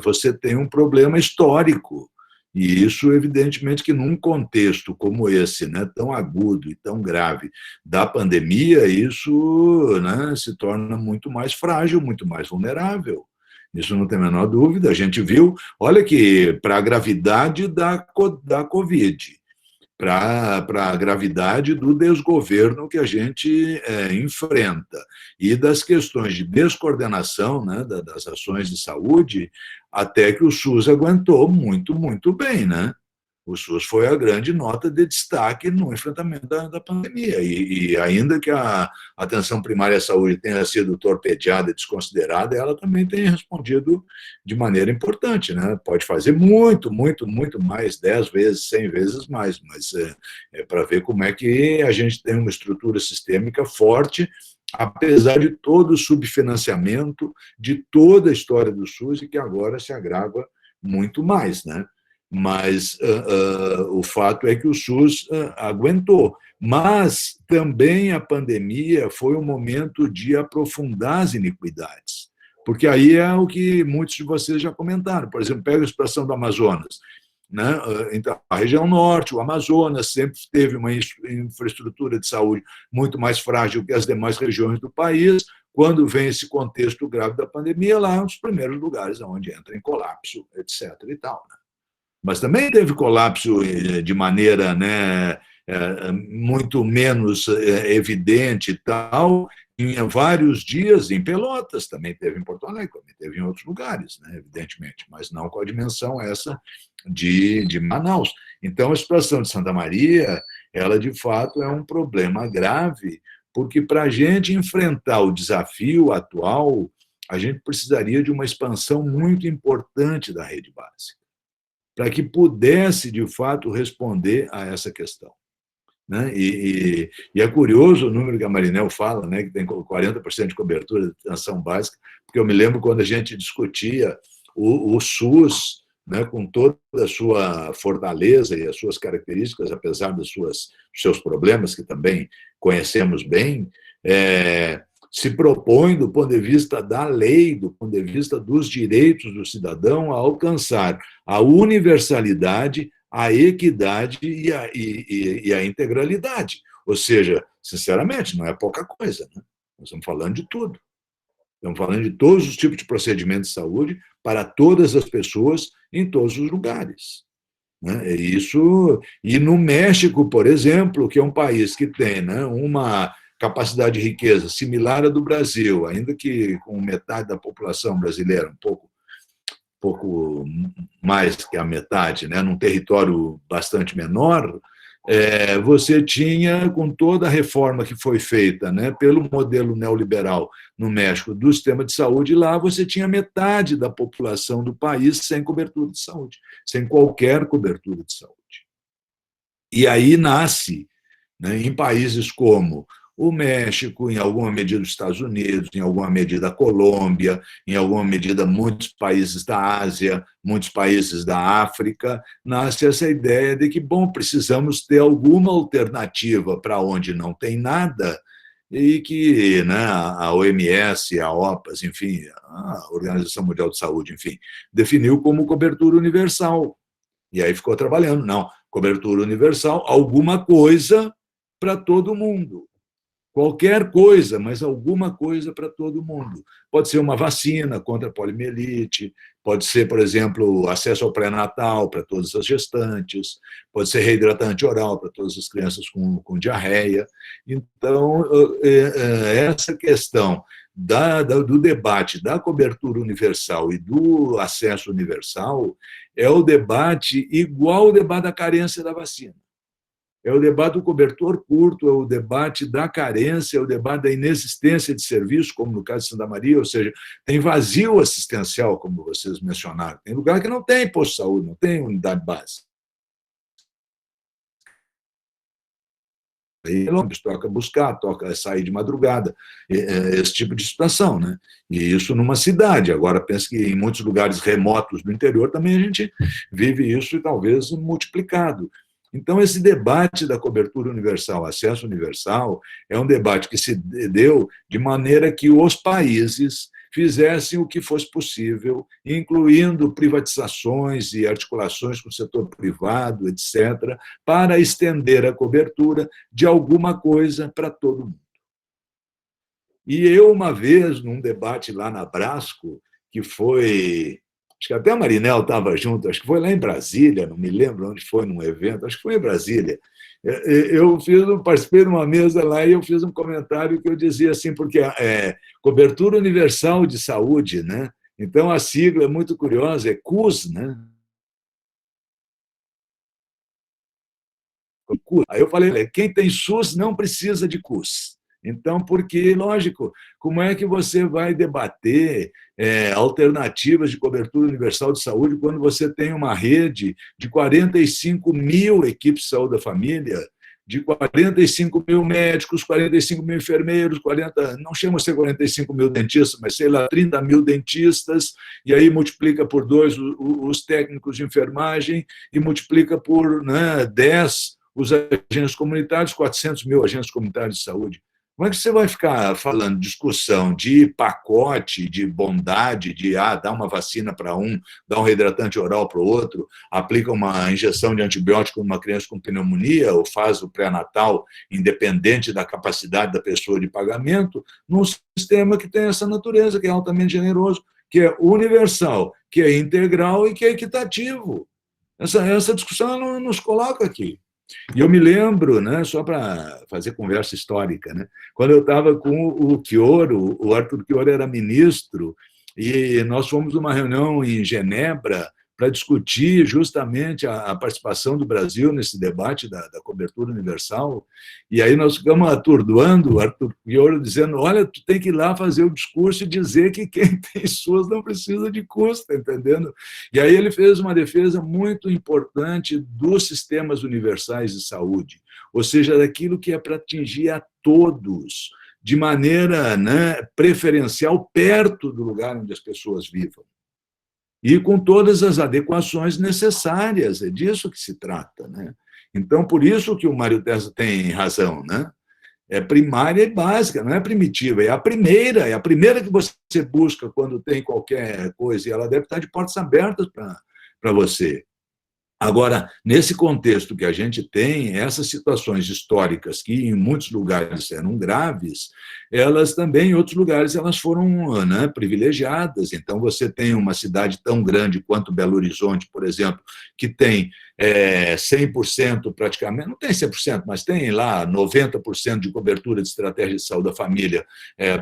você tem um problema histórico. E isso, evidentemente, que num contexto como esse, né, tão agudo e tão grave da pandemia, isso, né, se torna muito mais frágil, muito mais vulnerável. Isso não tem a menor dúvida. A gente viu, olha que para a gravidade da Covid, para a gravidade do desgoverno que a gente enfrenta e das questões de descoordenação, né, das ações de saúde, até que o SUS aguentou muito bem, né? O SUS foi a grande nota de destaque no enfrentamento da pandemia. E ainda que a atenção primária à saúde tenha sido torpedeada e desconsiderada, ela também tem respondido de maneira importante, né? Pode fazer muito mais, 10 vezes, 100 vezes mais, mas é para ver como é que a gente tem uma estrutura sistêmica forte, apesar de todo o subfinanciamento de toda a história do SUS e que agora se agrava muito mais, né? Mas o fato é que o SUS aguentou. Mas também a pandemia foi um momento de aprofundar as iniquidades, porque aí é o que muitos de vocês já comentaram. Por exemplo, pega a situação do Amazonas, né? Então, a região norte, o Amazonas, sempre teve uma infraestrutura de saúde muito mais frágil que as demais regiões do país. Quando vem esse contexto grave da pandemia, lá é um dos primeiros lugares onde entra em colapso, etc. e tal, né? Mas também teve colapso de maneira, né, muito menos evidente e tal, em vários dias em Pelotas, também teve em Porto Alegre, também teve em outros lugares, né, evidentemente, mas não com a dimensão essa de Manaus. Então, a situação de Santa Maria, ela de fato é um problema grave, porque para a gente enfrentar o desafio atual, a gente precisaria de uma expansão muito importante da rede básica, para que pudesse, de fato, responder a essa questão. Né? E é curioso o número que a Marinel fala, né, que tem 40% de cobertura de atenção básica, porque eu me lembro quando a gente discutia o SUS, né, com toda a sua fortaleza e as suas características, apesar dos seus problemas, que também conhecemos bem, se propõe, do ponto de vista da lei, do ponto de vista dos direitos do cidadão, a alcançar a universalidade, a equidade e a integralidade. Ou seja, sinceramente, não é pouca coisa, né? Nós estamos falando de tudo. Estamos falando de todos os tipos de procedimentos de saúde para todas as pessoas em todos os lugares. Né? E no México, por exemplo, que é um país que tem, né, uma capacidade de riqueza similar à do Brasil, ainda que com metade da população brasileira, um pouco mais que a metade, né, num território bastante menor, você tinha, com toda a reforma que foi feita, né, pelo modelo neoliberal no México do sistema de saúde, lá você tinha metade da população do país sem cobertura de saúde, sem qualquer cobertura de saúde. E aí nasce, né, em países como o México, em alguma medida os Estados Unidos, em alguma medida a Colômbia, em alguma medida muitos países da Ásia, muitos países da África, nasce essa ideia de que, bom, precisamos ter alguma alternativa para onde não tem nada e que, né, a OMS, a OPAS, enfim, a Organização Mundial de Saúde, enfim, definiu como cobertura universal. E aí ficou trabalhando, não, cobertura universal, alguma coisa para todo mundo. Qualquer coisa, mas alguma coisa para todo mundo. Pode ser uma vacina contra a poliomielite, pode ser, por exemplo, acesso ao pré-natal para todas as gestantes, pode ser reidratante oral para todas as crianças com diarreia. Então, essa questão do debate da cobertura universal e do acesso universal é o debate igual ao debate da carência da vacina. É o debate do cobertor curto, é o debate da carência, é o debate da inexistência de serviço, como no caso de Santa Maria, ou seja, tem vazio assistencial, como vocês mencionaram. Tem lugar que não tem posto de saúde, não tem unidade básica. Aí toca buscar, toca sair de madrugada, esse tipo de situação, né? E isso numa cidade. Agora, penso que em muitos lugares remotos do interior também a gente vive isso e talvez multiplicado. Então, esse debate da cobertura universal, acesso universal, é um debate que se deu de maneira que os países fizessem o que fosse possível, incluindo privatizações e articulações com o setor privado, etc., para estender a cobertura de alguma coisa para todo mundo. E eu, uma vez, num debate lá na Brasco, que foi... Acho que até a Marinel estava junto, acho que foi lá em Brasília, não me lembro onde foi, num evento, acho que foi em Brasília. Eu participei de uma mesa lá e eu fiz um comentário que eu dizia assim, porque cobertura universal de saúde, né? Então a sigla é muito curiosa, é CUS, né? Aí eu falei, quem tem SUS não precisa de CUS. Então, porque, lógico, como é que você vai debater alternativas de cobertura universal de saúde quando você tem uma rede de 45 mil equipes de saúde da família de 45 mil médicos, 45 mil enfermeiros, 40, não chama a ser 45 mil dentistas, mas sei lá, 30 mil dentistas, e aí multiplica por 2 os técnicos de enfermagem e multiplica por, né, 10 os agentes comunitários, 400 mil agentes comunitários de saúde. Como é que você vai ficar falando discussão de pacote, de bondade, de dar uma vacina para um, dar um reidratante oral para o outro, aplica uma injeção de antibiótico numa criança com pneumonia ou faz o pré-natal independente da capacidade da pessoa de pagamento, num sistema que tem essa natureza, que é altamente generoso, que é universal, que é integral e que é equitativo. Essa discussão não nos coloca aqui. E eu me lembro, né, só para fazer conversa histórica, né, quando eu estava com o Chioro, o Arthur Chioro era ministro, e nós fomos numa reunião em Genebra para discutir justamente a participação do Brasil nesse debate da cobertura universal, e aí nós ficamos atordoando o Arthur Chioro, dizendo, olha, tu tem que ir lá fazer o discurso e dizer que quem tem SUS não precisa de custo, entendendo? E aí ele fez uma defesa muito importante dos sistemas universais de saúde, ou seja, daquilo que é para atingir a todos, de maneira, né, preferencial, perto do lugar onde as pessoas vivam. E com todas as adequações necessárias, é disso que se trata, né? Então, por isso que o Mário Terza tem razão, né? É primária e básica, não é primitiva, é a primeira que você busca quando tem qualquer coisa, e ela deve estar de portas abertas para você. Agora, nesse contexto que a gente tem, essas situações históricas que em muitos lugares eram graves, elas também, em outros lugares, elas foram, né, privilegiadas. Então, você tem uma cidade tão grande quanto Belo Horizonte, por exemplo, que tem 100% praticamente, não tem 100%, mas tem lá 90% de cobertura de estratégia de saúde da família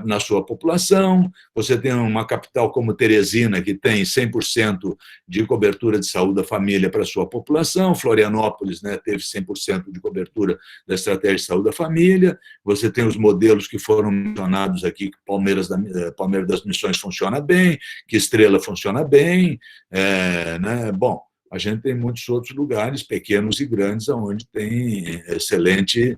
na sua população. Você tem uma capital como Teresina, que tem 100% de cobertura de saúde da família para a sua população. Florianópolis, né, teve 100% de cobertura da estratégia de saúde da família. Você tem os modelos que foram mencionados aqui, que Palmeiras das Missões funciona bem, que Estrela funciona bem, né? Bom, a gente tem muitos outros lugares, pequenos e grandes, onde tem excelente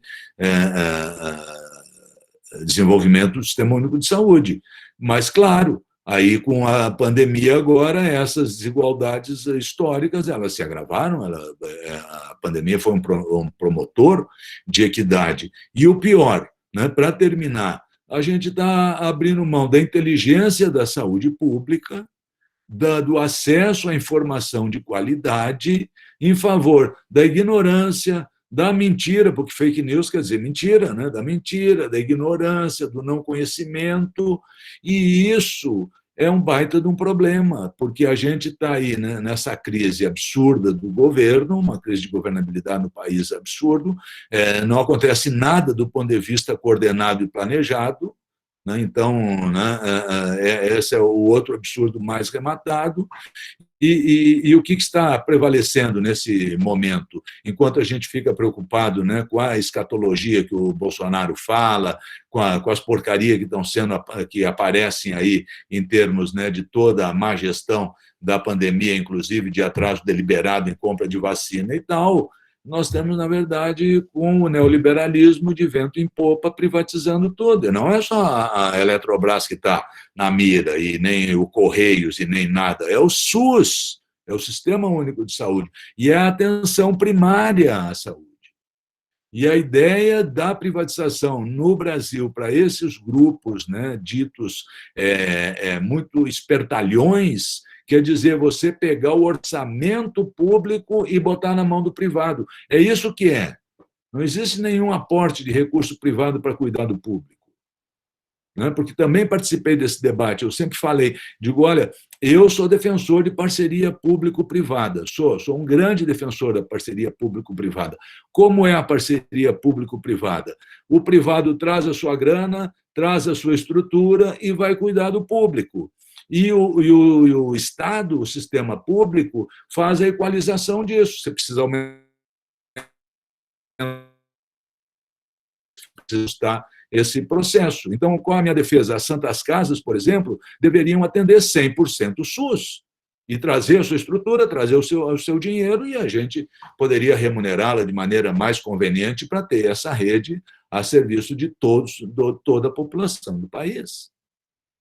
desenvolvimento do Sistema Único de Saúde. Mas, claro, aí com a pandemia agora, essas desigualdades históricas, elas se agravaram, a pandemia foi um promotor de equidade. E o pior, né, para terminar, a gente está abrindo mão da inteligência da saúde pública, do acesso à informação de qualidade em favor da ignorância, da mentira, porque fake news quer dizer mentira, né? Da mentira, da ignorância, do não conhecimento, e isso é um baita de um problema, porque a gente está aí, né, nessa crise absurda do governo, uma crise de governabilidade no país absurdo, não acontece nada do ponto de vista coordenado e planejado, né? Então, né, esse é o outro absurdo mais rematado. E o que está prevalecendo nesse momento? Enquanto a gente fica preocupado, né, com a escatologia que o Bolsonaro fala, com as porcarias que aparecem aí em termos, né, de toda a má gestão da pandemia, inclusive de atraso deliberado em compra de vacina e tal, nós temos, na verdade, com o neoliberalismo de vento em popa privatizando tudo. Não é só a Eletrobras que está na mira, e nem o Correios, e nem nada. É o SUS, é o Sistema Único de Saúde, e é a atenção primária à saúde. E a ideia da privatização no Brasil para esses grupos, né, ditos muito espertalhões, quer dizer, você pegar o orçamento público e botar na mão do privado. É isso que é. Não existe nenhum aporte de recurso privado para cuidar do público. Né? Porque também participei desse debate, eu sempre falei, digo, olha, eu sou defensor de parceria público-privada, sou um grande defensor da parceria público-privada. Como é a parceria público-privada? O privado traz a sua grana, traz a sua estrutura e vai cuidar do público. E o Estado, o sistema público, faz a equalização disso. Você precisa aumentar esse processo. Então, qual é a minha defesa? As Santas Casas, por exemplo, deveriam atender 100% o SUS. e trazer a sua estrutura, trazer o seu dinheiro, e a gente poderia remunerá-la de maneira mais conveniente para ter essa rede a serviço de toda a população do país.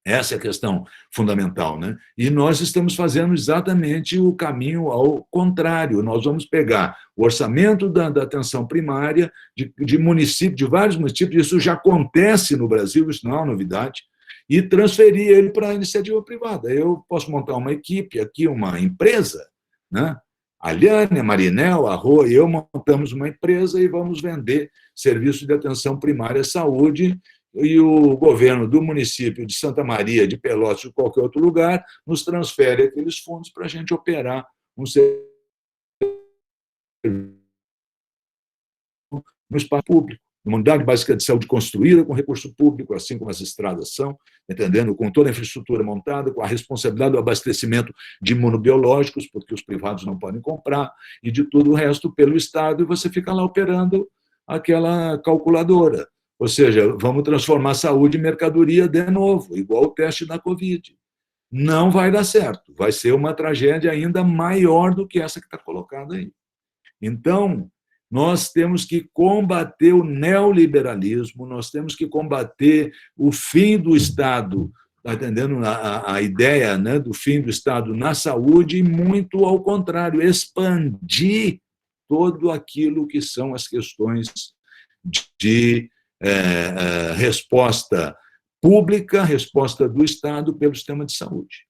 Essa é a questão fundamental, né? E nós estamos fazendo exatamente o caminho ao contrário. Nós vamos pegar o orçamento da atenção primária de municípios, de vários municípios, isso já acontece no Brasil, isso não é uma novidade, e transferir ele para a iniciativa privada. Eu posso montar uma equipe aqui, uma empresa, né? A Liane, a Marinel, a Rô e eu montamos uma empresa e vamos vender serviços de atenção primária à saúde, e o governo do município de Santa Maria, de Pelotas, de qualquer outro lugar, nos transfere aqueles fundos para a gente operar um serviço no espaço público. Uma unidade básica de saúde construída com recurso público, assim como as estradas são, entendendo? Com toda a infraestrutura montada, com a responsabilidade do abastecimento de imunobiológicos, porque os privados não podem comprar, e de tudo o resto pelo Estado, e você fica lá operando aquela calculadora. Ou seja, vamos transformar a saúde em mercadoria de novo, igual o teste da Covid. Não vai dar certo, vai ser uma tragédia ainda maior do que essa que está colocada aí. Então, nós temos que combater o neoliberalismo, nós temos que combater o fim do Estado, está entendendo a ideia, né, do fim do Estado na saúde, e muito ao contrário, expandir todo aquilo que são as questões de resposta pública, resposta do Estado pelo sistema de saúde.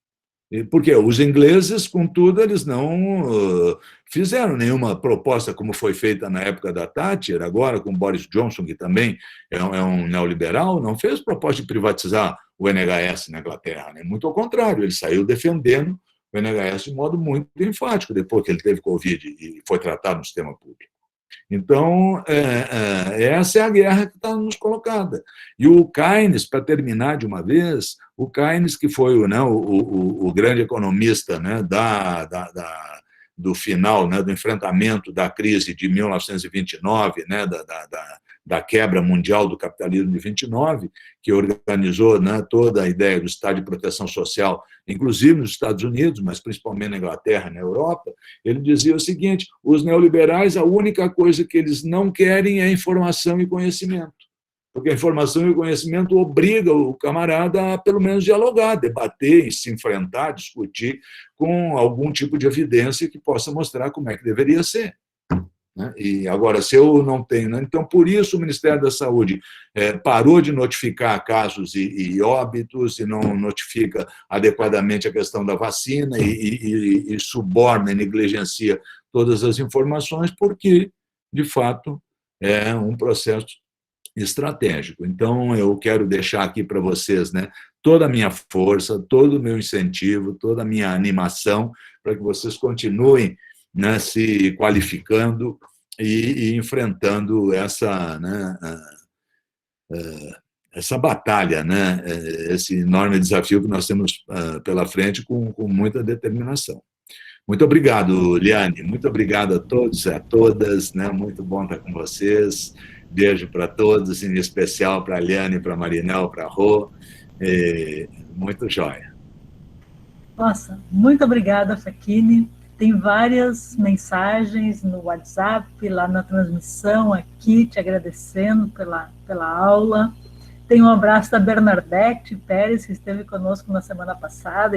Porque os ingleses, contudo, eles não fizeram nenhuma proposta como foi feita na época da Thatcher, agora com Boris Johnson, que também é um neoliberal, não fez proposta de privatizar o NHS na Inglaterra, né? Muito ao contrário, ele saiu defendendo o NHS de modo muito enfático, depois que ele teve Covid e foi tratado no sistema público. Então, essa é a guerra que está nos colocada. E o Keynes, para terminar de uma vez, o Keynes, que foi o grande economista, né, do final, né, do enfrentamento da crise de 1929, né, da quebra mundial do capitalismo de 29, que organizou, né, toda a ideia do Estado de proteção social, inclusive nos Estados Unidos, mas principalmente na Inglaterra e na Europa. Ele dizia o seguinte: os neoliberais, a única coisa que eles não querem é informação e conhecimento, porque a informação e o conhecimento obriga o camarada a, pelo menos, dialogar, debater, se enfrentar, discutir com algum tipo de evidência que possa mostrar como é que deveria ser. E agora, se eu não tenho, né? Então, por isso o Ministério da Saúde parou de notificar casos e óbitos, e não notifica adequadamente a questão da vacina, e suborna e negligencia todas as informações, porque, de fato, é um processo estratégico. Então, eu quero deixar aqui para vocês, né, toda a minha força, todo o meu incentivo, toda a minha animação, para que vocês continuem, né, se qualificando e enfrentando essa, né, essa batalha, né, esse enorme desafio que nós temos pela frente com muita determinação. Muito obrigado, Liane, muito obrigado a todos e a todas, né, muito bom estar com vocês, beijo para todos, em especial para a Liane, para a Marinel, para a Rô, muito jóia. Nossa, muito obrigada, Facchini. Tem várias mensagens no WhatsApp, lá na transmissão, aqui, te agradecendo pela aula. Tem um abraço da Bernadette Pérez, que esteve conosco na semana passada.